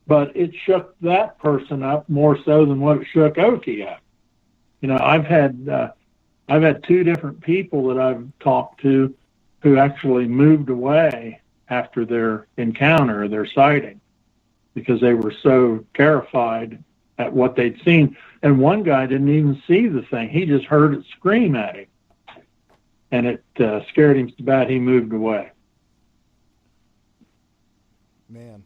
but it shook that person up more so than what it shook Oki up. I've had 2 different people that I've talked to who actually moved away after their encounter, their sighting, because they were so terrified at what they'd seen. And one guy didn't even see the thing. He just heard it scream at him. And it scared him so bad he moved away. Man.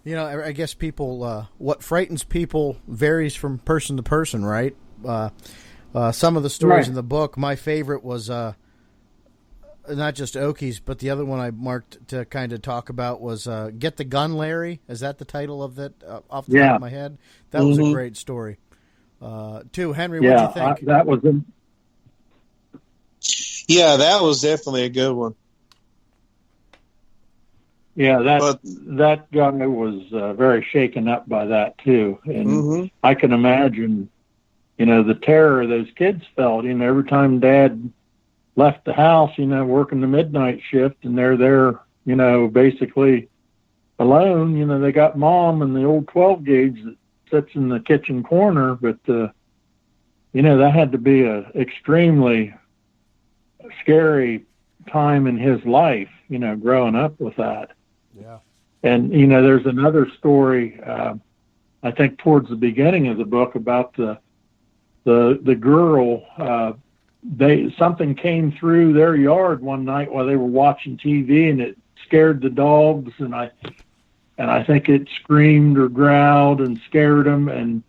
I guess people, what frightens people varies from person to person, right? Some of the stories in the book, my favorite was not just Oki's, but the other one I marked to kind of talk about was Get the Gun, Larry. Is that the title of that off the top of my head? That was a great story. Too, Henry, what do you think? That was Yeah, that was definitely a good one. Yeah, But- that guy was very shaken up by that too, and I can imagine, the terror those kids felt. Every time Dad left the house, working the midnight shift, and they're there, basically alone. They got Mom and the old 12 gauge that sits in the kitchen corner, but that had to be a extremely scary time in his life, growing up with that. Yeah. And, there's another story, I think towards the beginning of the book about the girl, something came through their yard one night while they were watching TV, and it scared the dogs, and I think it screamed or growled and scared them, and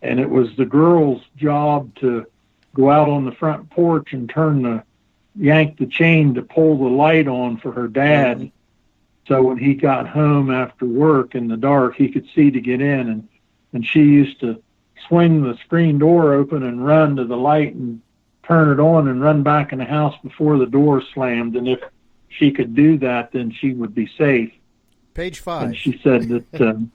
it was the girl's job to go out on the front porch and yank the chain to pull the light on for her dad. So when he got home after work in the dark, he could see to get in. And she used to swing the screen door open and run to the light and turn it on and run back in the house before the door slammed. And if she could do that, then she would be safe. Page 5. And she said that,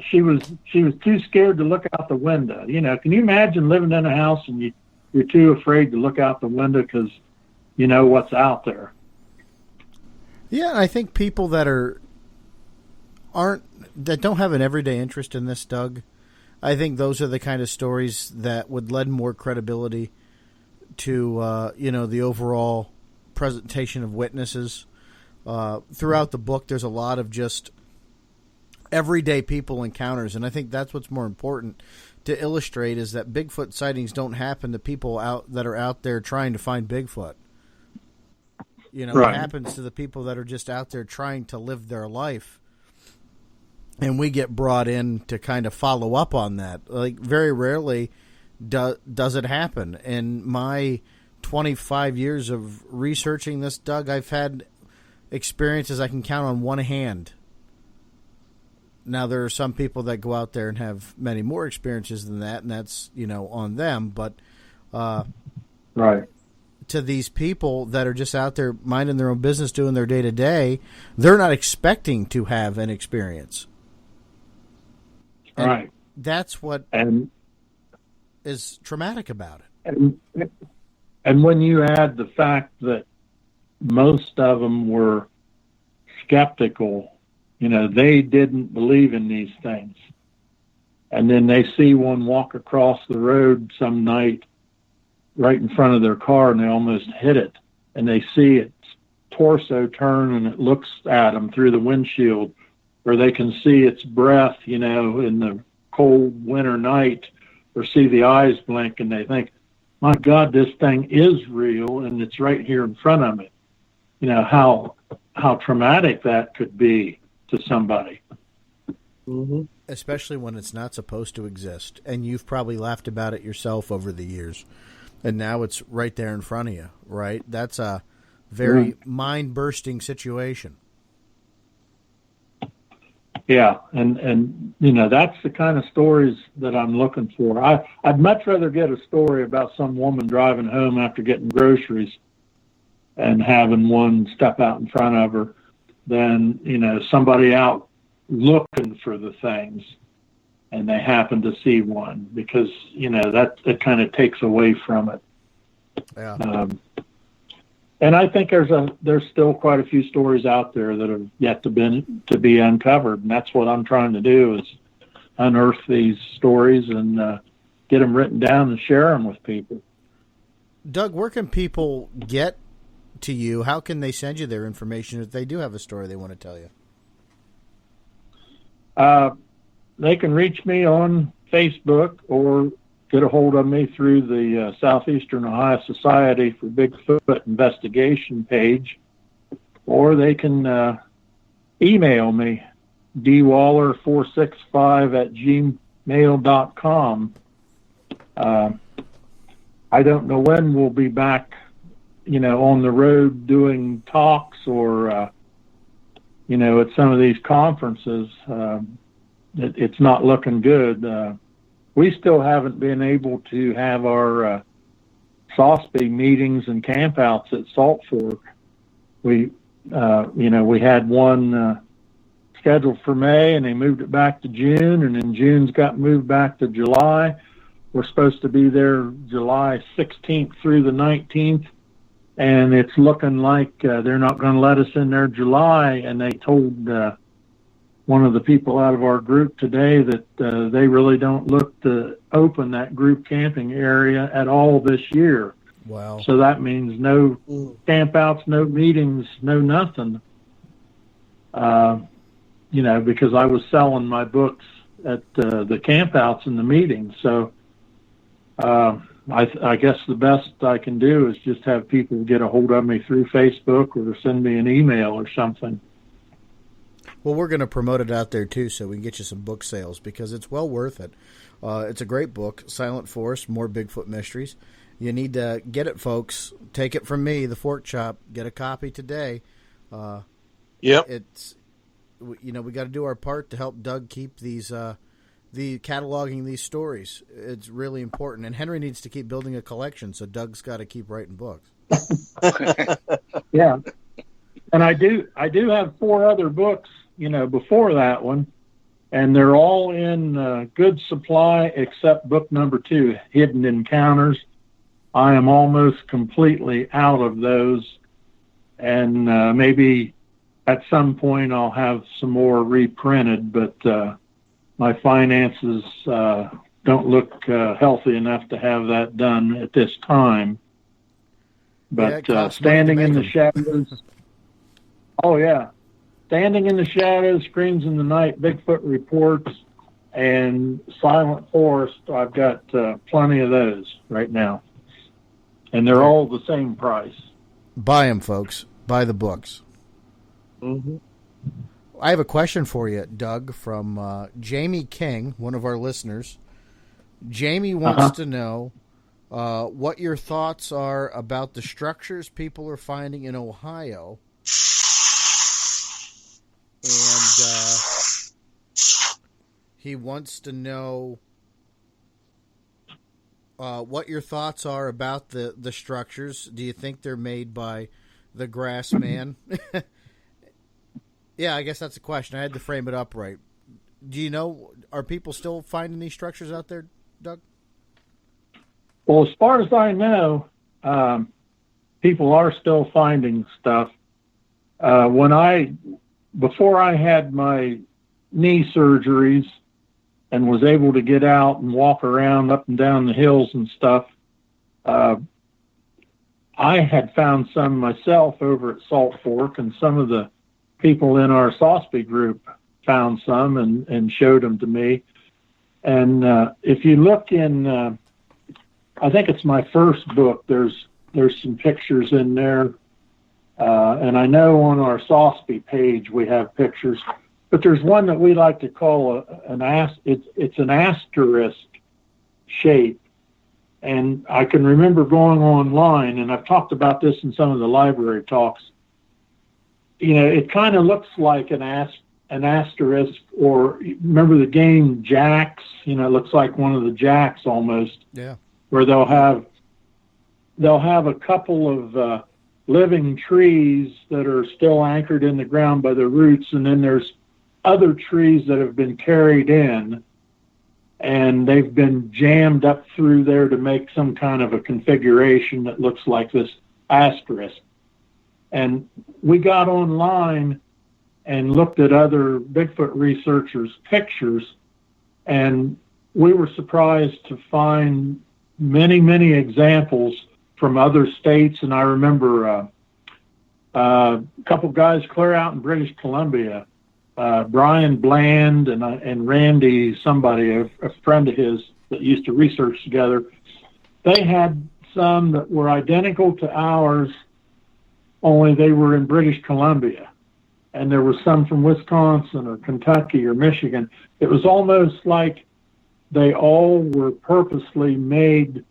she was too scared to look out the window. Can you imagine living in a house and you're too afraid to look out the window because you know what's out there? Yeah, I think people that don't have an everyday interest in this, Doug, I think those are the kind of stories that would lend more credibility to the overall presentation of witnesses. Throughout the book, there's a lot of just everyday people encounters, and I think that's what's more important to illustrate is that Bigfoot sightings don't happen to people that are out there trying to find Bigfoot. Right. It happens to the people that are just out there trying to live their life. And we get brought in to kind of follow up on that. Like, very rarely does it happen. In my 25 years of researching this, Doug, I've had experiences I can count on one hand. Now, there are some people that go out there and have many more experiences than that, and that's, on them. But right. To these people that are just out there minding their own business, doing their day-to-day, they're not expecting to have an experience. And right. That's what is traumatic about it. And when you add the fact that most of them were skeptical, they didn't believe in these things. And then they see one walk across the road some night right in front of their car, and they almost hit it, and they see its torso turn, and it looks at them through the windshield, or they can see its breath, in the cold winter night, or see the eyes blink, and they think, my God, this thing is real, and it's right here in front of me. How traumatic that could be to somebody. Mm-hmm. Especially when it's not supposed to exist, and you've probably laughed about it yourself over the years. And now it's right there in front of you, right? That's a very mind-bursting situation. Yeah, and that's the kind of stories that I'm looking for. I'd much rather get a story about some woman driving home after getting groceries and having one step out in front of her than, somebody out looking for the things and they happen to see one, because that kind of takes away from it. Yeah. And I think there's still quite a few stories out there that have yet to be uncovered, and that's what I'm trying to do, is unearth these stories and get them written down and share them with people. Doug, where can people get to you? How can they send you their information if they do have a story they want to tell you? They can reach me on Facebook or get a hold of me through the Southeastern Ohio Society for Bigfoot Investigation page, or they can email me, dwaller465@gmail.com. I don't know when we'll be back, on the road doing talks or, at some of these conferences. It's not looking good. We still haven't been able to have our SOSP meetings and campouts at Salt Fork. We We had one scheduled for May, and they moved it back to June, and then June's got moved back to July. We're supposed to be there July 16th through the 19th, and it's looking like they're not going to let us in there July, and they told one of the people out of our group today that they really don't look to open that group camping area at all this year. Wow. So that means no campouts, no meetings, no nothing. Because I was selling my books at the campouts and the meetings. So I guess the best I can do is just have people get a hold of me through Facebook or send me an email or something. Well, we're going to promote it out there, too, so we can get you some book sales, because it's well worth it. It's a great book, Silent Forest, More Bigfoot Mysteries. You need to get it, folks. Take it from me, the Fork Chop. Get a copy today. Yep. We got to do our part to help Doug keep these cataloging these stories. It's really important, and Henry needs to keep building a collection, so Doug's got to keep writing books. Yeah, and I do have 4 other books, before that one, and they're all in good supply except book number 2, Hidden Encounters. I am almost completely out of those, and maybe at some point I'll have some more reprinted, but my finances don't look healthy enough to have that done at this time. But Standing in the Shadows. Oh, yeah. Standing in the Shadows, Screams in the Night, Bigfoot Reports, and Silent Forest. I've got plenty of those right now. And they're all the same price. Buy them, folks. Buy the books. Mm-hmm. I have a question for you, Doug, from Jamie King, one of our listeners. Jamie wants to know what your thoughts are about the structures people are finding in Ohio. And he wants to know what your thoughts are about the structures. Do you think they're made by the grass man? Yeah, I guess that's a question. I had to frame it up right. Do you know, are people still finding these structures out there, Doug? Well, as far as I know, people are still finding stuff. Before I had my knee surgeries and was able to get out and walk around up and down the hills and stuff, I had found some myself over at Salt Fork, and some of the people in our Sosby group found some and showed them to me. And if you look in, I think it's my first book, there's some pictures in there. And I know on our Sosby page we have pictures, but there's one that we like to call it's an asterisk shape. And I can remember going online, and I've talked about this in some of the library talks. It kind of looks like an asterisk, or remember the game Jacks? It looks like one of the Jacks almost. Yeah. Where they'll have a couple of living trees that are still anchored in the ground by the roots, and then there's other trees that have been carried in, and they've been jammed up through there to make some kind of a configuration that looks like this asterisk. And we got online and looked at other Bigfoot researchers' pictures, and we were surprised to find many, many examples from other states. And I remember a couple guys clear out in British Columbia, Brian Bland and Randy, somebody, a friend of his that used to research together. They had some that were identical to ours, only they were in British Columbia. And there was some from Wisconsin or Kentucky or Michigan. It was almost like they all were purposely made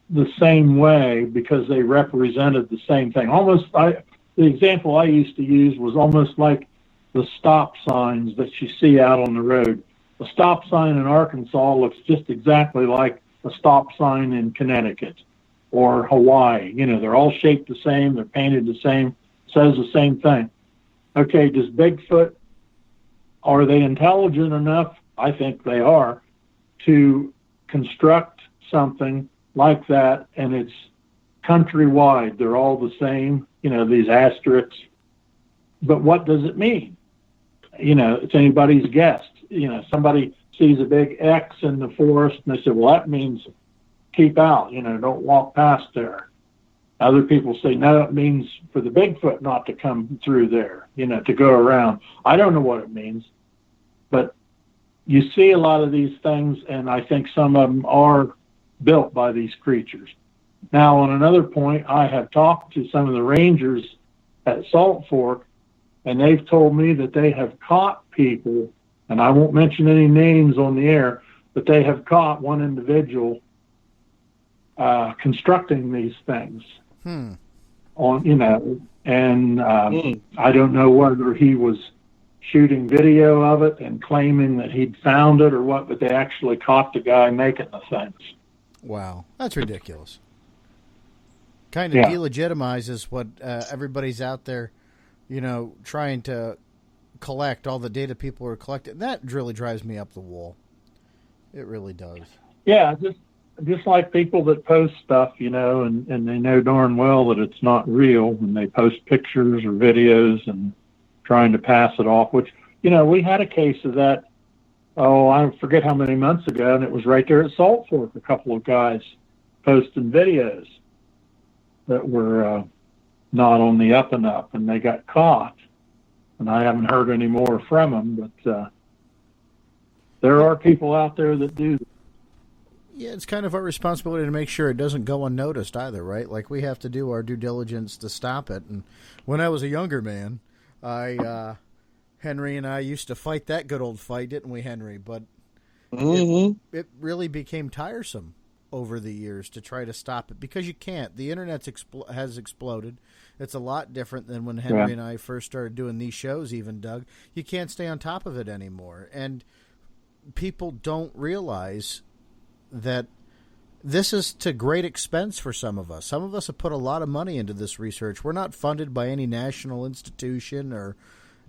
the same way because they represented the same thing. The example I used to use was almost like the stop signs that you see out on the road. The stop sign in Arkansas looks just exactly like a stop sign in Connecticut or Hawaii. They're all shaped the same, they're painted the same, says the same thing. Okay, does Bigfoot, are they intelligent enough? I think they are, to construct something like that, and it's countrywide. They're all the same, these asterisks. But what does it mean? It's anybody's guess. Somebody sees a big X in the forest, and they say, well, that means keep out, don't walk past there. Other people say, no, it means for the Bigfoot not to come through there, to go around. I don't know what it means, but you see a lot of these things, and I think some of them are built by these creatures. Now, on another point, I have talked to some of the rangers at Salt Fork, and they've told me that they have caught people, and I won't mention any names on the air, but they have caught one individual constructing these things. I don't know whether he was shooting video of it and claiming that he'd found it or what, but they actually caught the guy making the things. Wow, that's ridiculous. Kind of delegitimizes what everybody's out there, trying to collect, all the data people are collecting. That really drives me up the wall. It really does. Yeah, just like people that post stuff, and they know darn well that it's not real, and they post pictures or videos and trying to pass it off, which, we had a case of that, I forget how many months ago, and it was right there at Salt Fork, a couple of guys posting videos that were not on the up and up, and they got caught. And I haven't heard any more from them, but there are people out there that do. Yeah, it's kind of our responsibility to make sure it doesn't go unnoticed either, right? Like, we have to do our due diligence to stop it. And when I was a younger man, Henry and I used to fight that good old fight, didn't we, Henry? But it really became tiresome over the years to try to stop it, because you can't. The internet has exploded. It's a lot different than when Henry and I first started doing these shows, even, Doug. You can't stay on top of it anymore. And people don't realize that this is to great expense for some of us. Some of us have put a lot of money into this research. We're not funded by any national institution or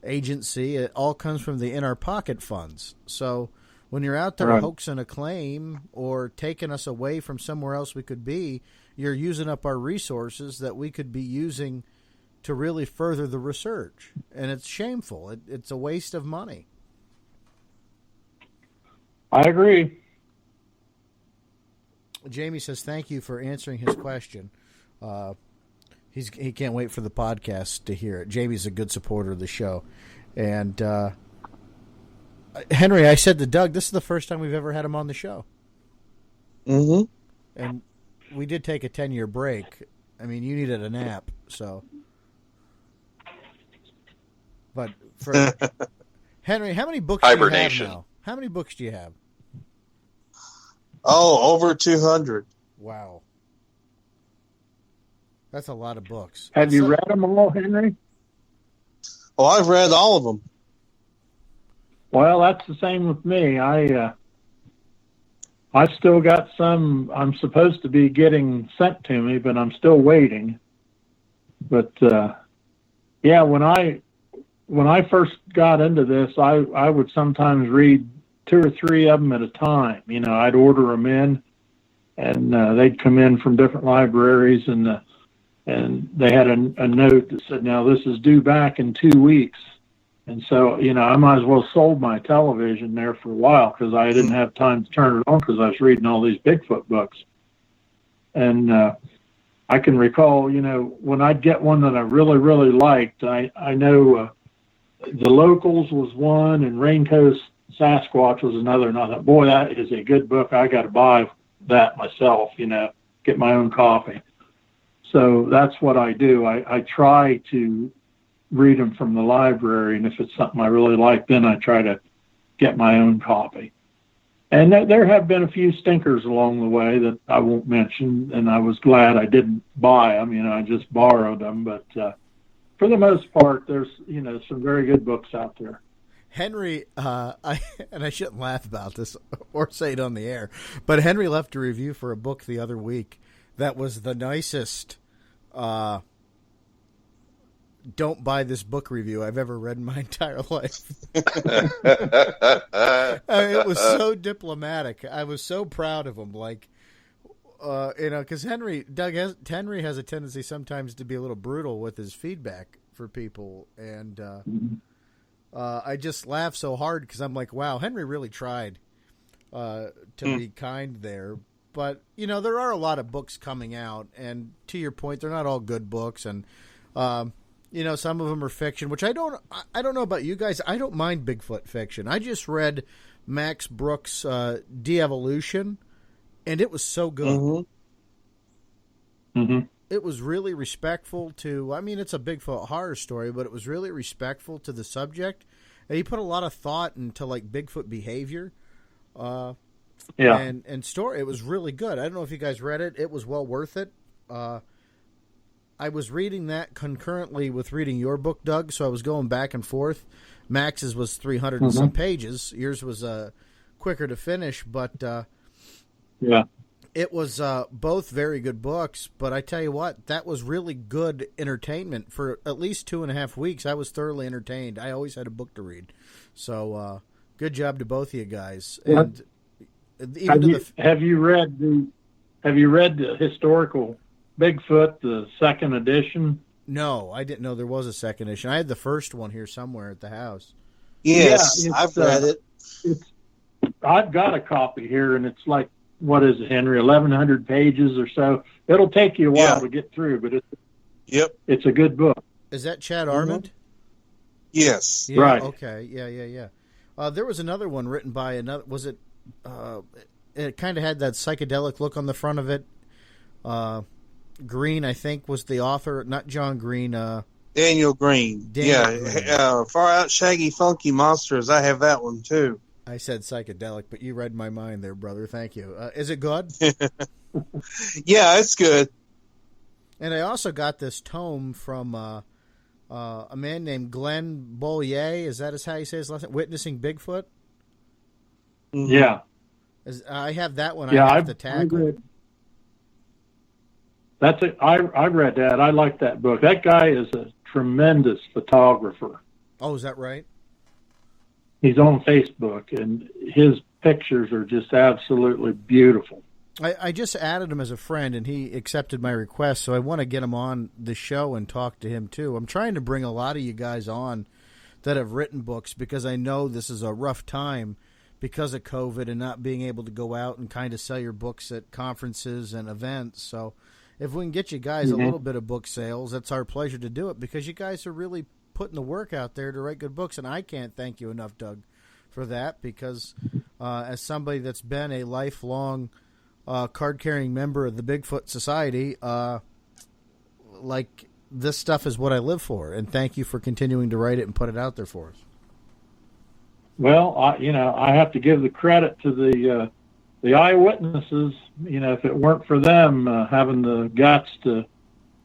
agency. It all comes from the in-our-pocket funds. So when you're out there hoaxing a claim or taking us away from somewhere else we could be, you're using up our resources that we could be using to really further the research. And it's shameful. It's a waste of money. I agree. Jamie says, thank you for answering his question. He can't wait for the podcast to hear it. Jamie's a good supporter of the show. And Henry, I said to Doug, this is the first time we've ever had him on the show. Mm-hmm. And we did take a 10-year break. I mean, you needed a nap, so. But for Henry, how many books do you have now? How many books do you have? Oh, over 200. Wow. That's a lot of books. Have you read them all, Henry? Oh, I've read all of them. Well, that's the same with me. I still got some I'm supposed to be getting sent to me, but I'm still waiting. But yeah, when I first got into this, I would sometimes read 2 or 3 of them at a time. I'd order them in, and they'd come in from different libraries, and they had a note that said, now this is due back in 2 weeks. And so, I might as well sold my television there for a while, because I didn't have time to turn it on because I was reading all these Bigfoot books. And I can recall, when I'd get one that I really, really liked, I know The Locals was one, and Raincoast Sasquatch was another. And I thought, boy, that is a good book. I got to buy that myself, get my own copy. So that's what I do. I try to read them from the library, and if it's something I really like, then I try to get my own copy. And there have been a few stinkers along the way that I won't mention, and I was glad I didn't buy them. I just borrowed them. But for the most part, there's some very good books out there. Henry, I shouldn't laugh about this or say it on the air, but Henry left a review for a book the other week that was the nicest don't buy this book review I've ever read in my entire life. It was so diplomatic. I was so proud of him. Like, because Henry has a tendency sometimes to be a little brutal with his feedback for people, and I just laugh so hard because I'm like, wow, Henry really tried to be kind there. But there are a lot of books coming out, and to your point, they're not all good books, and some of them are fiction, which I don't know about you guys. I don't mind Bigfoot fiction. I just read Max Brooks' De-Evolution, and it was so good. It was really respectful to, it's a Bigfoot horror story, but it was really respectful to the subject. And he put a lot of thought into, like, Bigfoot behavior. And story. It was really good. I don't know if you guys read it. It was well worth it. I was reading that concurrently with reading your book, Doug, so I was going back and forth. Max's was 300 and some pages. Yours was quicker to finish, but it was both very good books. But I tell you what, that was really good entertainment. For at least 2.5 weeks, I was thoroughly entertained. I always had a book to read. So good job to both of you guys. And have you read the historical Bigfoot, the second edition? No, I didn't know there was a second edition. I had the first one here somewhere at the house. Yes, I've read it. I've got a copy here, and it's like, what is it, Henry? 1,100 pages or so. It'll take you a while to get through, but it's a good book. Is that Chad Armand? Yes. Yeah, right. Okay. Yeah. There was another one written by another. Was it? It kind of had that psychedelic look on the front of it. Green, I think, was the author. Not John Green. Daniel Green. Green. Far Out Shaggy Funky Monsters. I have that one too. I said psychedelic, but you read my mind there, brother. Thank you. Is it good? Yeah, it's good. And I also got this tome from a man named Glenn Bollier. Is that how you say his last name? Witnessing Bigfoot? Yeah. I have that one. Yeah, I have the tackle. That's it. I read that. I like that book. That guy is a tremendous photographer. Oh, is that right? He's on Facebook, and his pictures are just absolutely beautiful. I just added him as a friend, and he accepted my request, so I want to get him on the show and talk to him, too. I'm trying to bring a lot of you guys on that have written books because I know this is a rough time because of COVID and not being able to go out and kind of sell your books at conferences and events. So if we can get you guys a little bit of book sales, it's our pleasure to do it because you guys are really putting the work out there to write good books, and I can't thank you enough, Doug, for that because as somebody that's been a lifelong card-carrying member of the Bigfoot Society, like this stuff is what I live for, and thank you for continuing to write it and put it out there for us. Well, I have to give the credit to the eyewitnesses. If it weren't for them having the guts to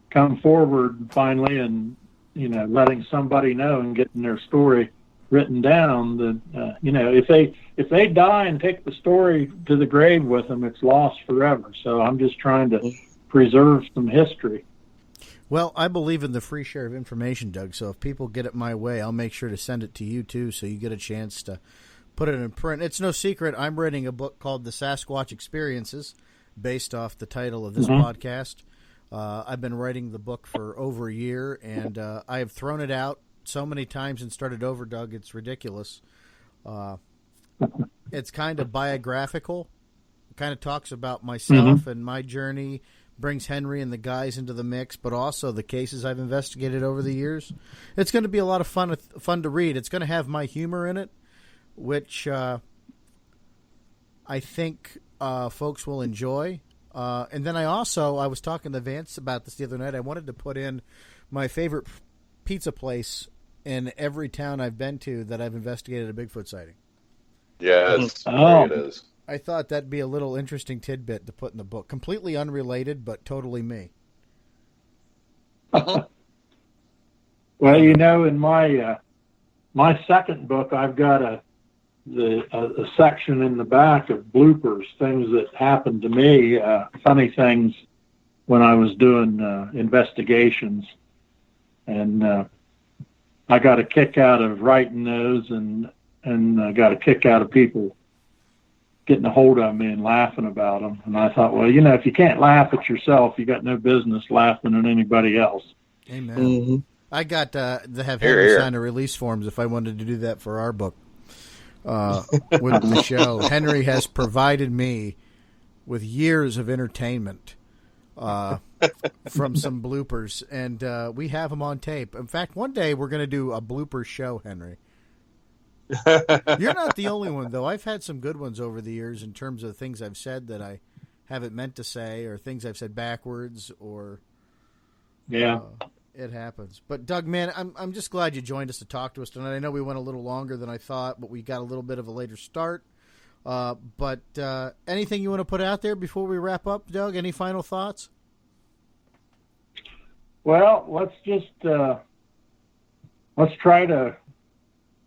come forward finally and letting somebody know and getting their story written down, that if they die and take the story to the grave with them, it's lost forever. So I'm just trying to preserve some history. Well, I believe in the free share of information, Doug, so if people get it my way, I'll make sure to send it to you, too, so you get a chance to put it in print. It's no secret I'm writing a book called The Sasquatch Experiences, based off the title of this podcast. I've been writing the book for over a year, and I have thrown it out so many times and started over, Doug, it's ridiculous. It's kind of biographical. It kind of talks about myself and my journey, brings Henry and the guys into the mix, but also the cases I've investigated over the years. It's going to be a lot of fun to read. It's going to have my humor in it, which I think folks will enjoy. And then I was talking to Vance about this the other night. I wanted to put in my favorite pizza place in every town I've been to that I've investigated a Bigfoot sighting. Yes, it is. I thought that'd be a little interesting tidbit to put in the book. Completely unrelated, but totally me. Well, in my second book, I've got a section in the back of bloopers, things that happened to me, funny things when I was doing investigations. And I got a kick out of writing those, and I got a kick out of people getting a hold of me and laughing about them. And I thought, well, if you can't laugh at yourself, you got no business laughing at anybody else. Amen. Mm-hmm. I got to have Here, Henry here. sign the release forms if I wanted to do that for our book with the show. Henry has provided me with years of entertainment from some bloopers, and we have them on tape. In fact, one day we're going to do a blooper show, Henry. You're not the only one, though. I've had some good ones over the years in terms of things I've said that I haven't meant to say, or things I've said backwards, or Yeah. it happens. But Doug, man, I'm just glad you joined us to talk to us tonight. I know we went a little longer than I thought, but we got a little bit of a later start. But anything you want to put out there before we wrap up, Doug? Any final thoughts? Well, let's just let's try to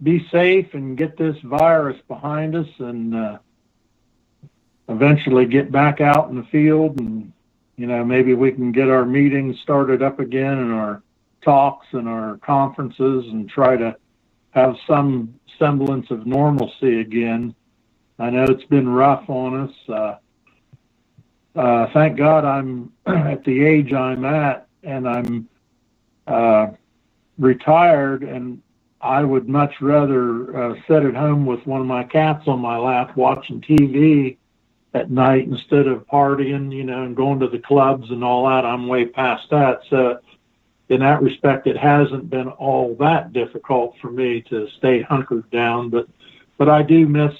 be safe and get this virus behind us, and eventually get back out in the field, and maybe we can get our meetings started up again, and our talks and our conferences, and try to have some semblance of normalcy again. I know it's been rough on us. Thank God I'm at the age I'm at, and I'm retired, and I would much rather sit at home with one of my cats on my lap watching TV at night instead of partying, and going to the clubs and all that. I'm way past that. So in that respect, it hasn't been all that difficult for me to stay hunkered down, but I do miss,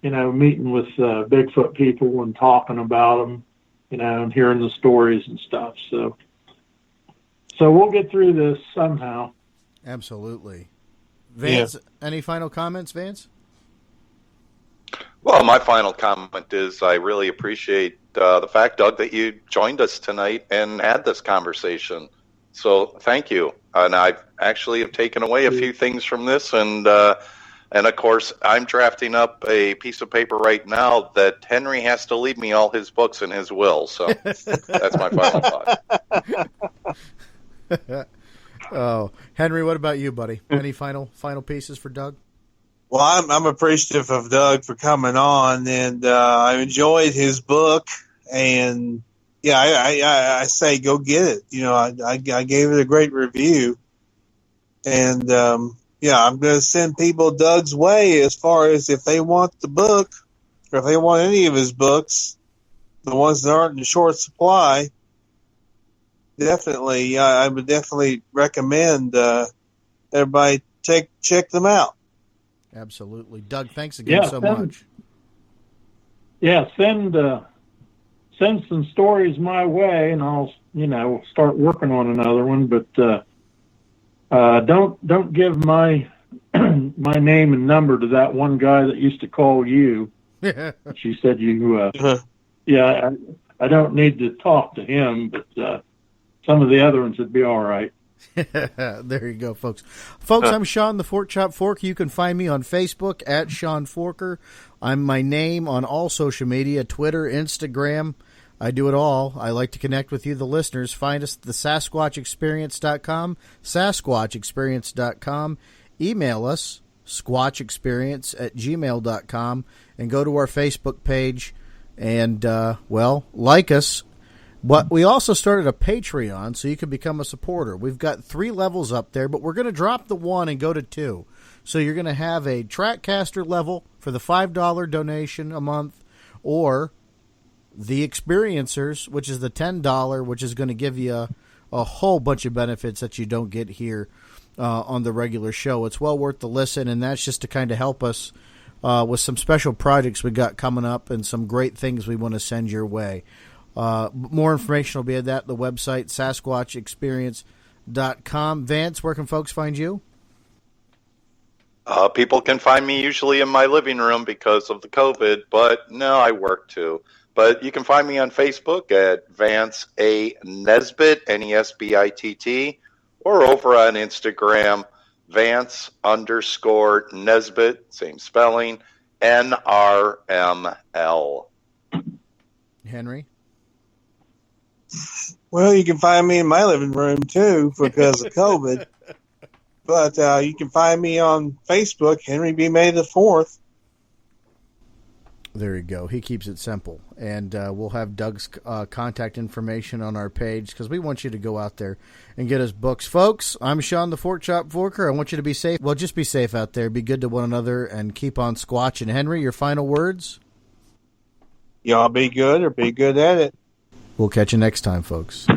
meeting with Bigfoot people and talking about them, and hearing the stories and stuff. So we'll get through this somehow. Absolutely. Vance, Any final comments, Vance? Well, my final comment is I really appreciate the fact, Doug, that you joined us tonight and had this conversation. So thank you. And I actually have taken away a few things from this. And of course, I'm drafting up a piece of paper right now that Henry has to leave me all his books in his will. So that's my final thought. Oh, Henry, what about you, buddy? Any final pieces for Doug? Well, I'm appreciative of Doug for coming on, and I enjoyed his book. And I say go get it. I gave it a great review, and I'm going to send people Doug's way as far as if they want the book, or if they want any of his books, the ones that aren't in short supply. Definitely, I would definitely recommend everybody check them out. Absolutely. Doug, thanks again so much. Yeah, send some stories my way, and I'll start working on another one. But don't give my my name and number to that one guy that used to call you. She said you. I don't need to talk to him, but some of the other ones would be all right. There you go, folks. I'm Sean the Fork Chop Fork. You can find me on Facebook at Sean Forker. I'm my name on all social media, Twitter, Instagram. I do it all. I like to connect with you, the listeners. Find us at the SasquatchExperience.com, SasquatchExperience.com. Email us, squatchexperience@gmail.com, and go to our Facebook page and, like us. But we also started a Patreon, so you can become a supporter. We've got 3 levels up there, but we're going to drop the 1 and go to 2. So you're going to have a Trackcaster level for the $5 donation a month, or the Experiencers, which is the $10, which is going to give you a whole bunch of benefits that you don't get here on the regular show. It's well worth the listen, and that's just to kind of help us with some special projects we got coming up and some great things we want to send your way. More information will be at the website, SasquatchExperience.com. Vance, where can folks find you? People can find me usually in my living room because of the COVID, but no, I work too. But you can find me on Facebook at Vance A. Nesbitt, Nesbitt, or over on Instagram, Vance_Nesbitt, same spelling, NRML. Henry? Well, you can find me in my living room, too, because of COVID. But you can find me on Facebook, Henry B. May the 4th. There you go. He keeps it simple. And we'll have Doug's contact information on our page because we want you to go out there and get his books. Folks, I'm Sean the Fort Chop Forker. I want you to be safe. Well, just be safe out there. Be good to one another and keep on squatching. Henry, your final words? Y'all be good or be good at it. We'll catch you next time, folks.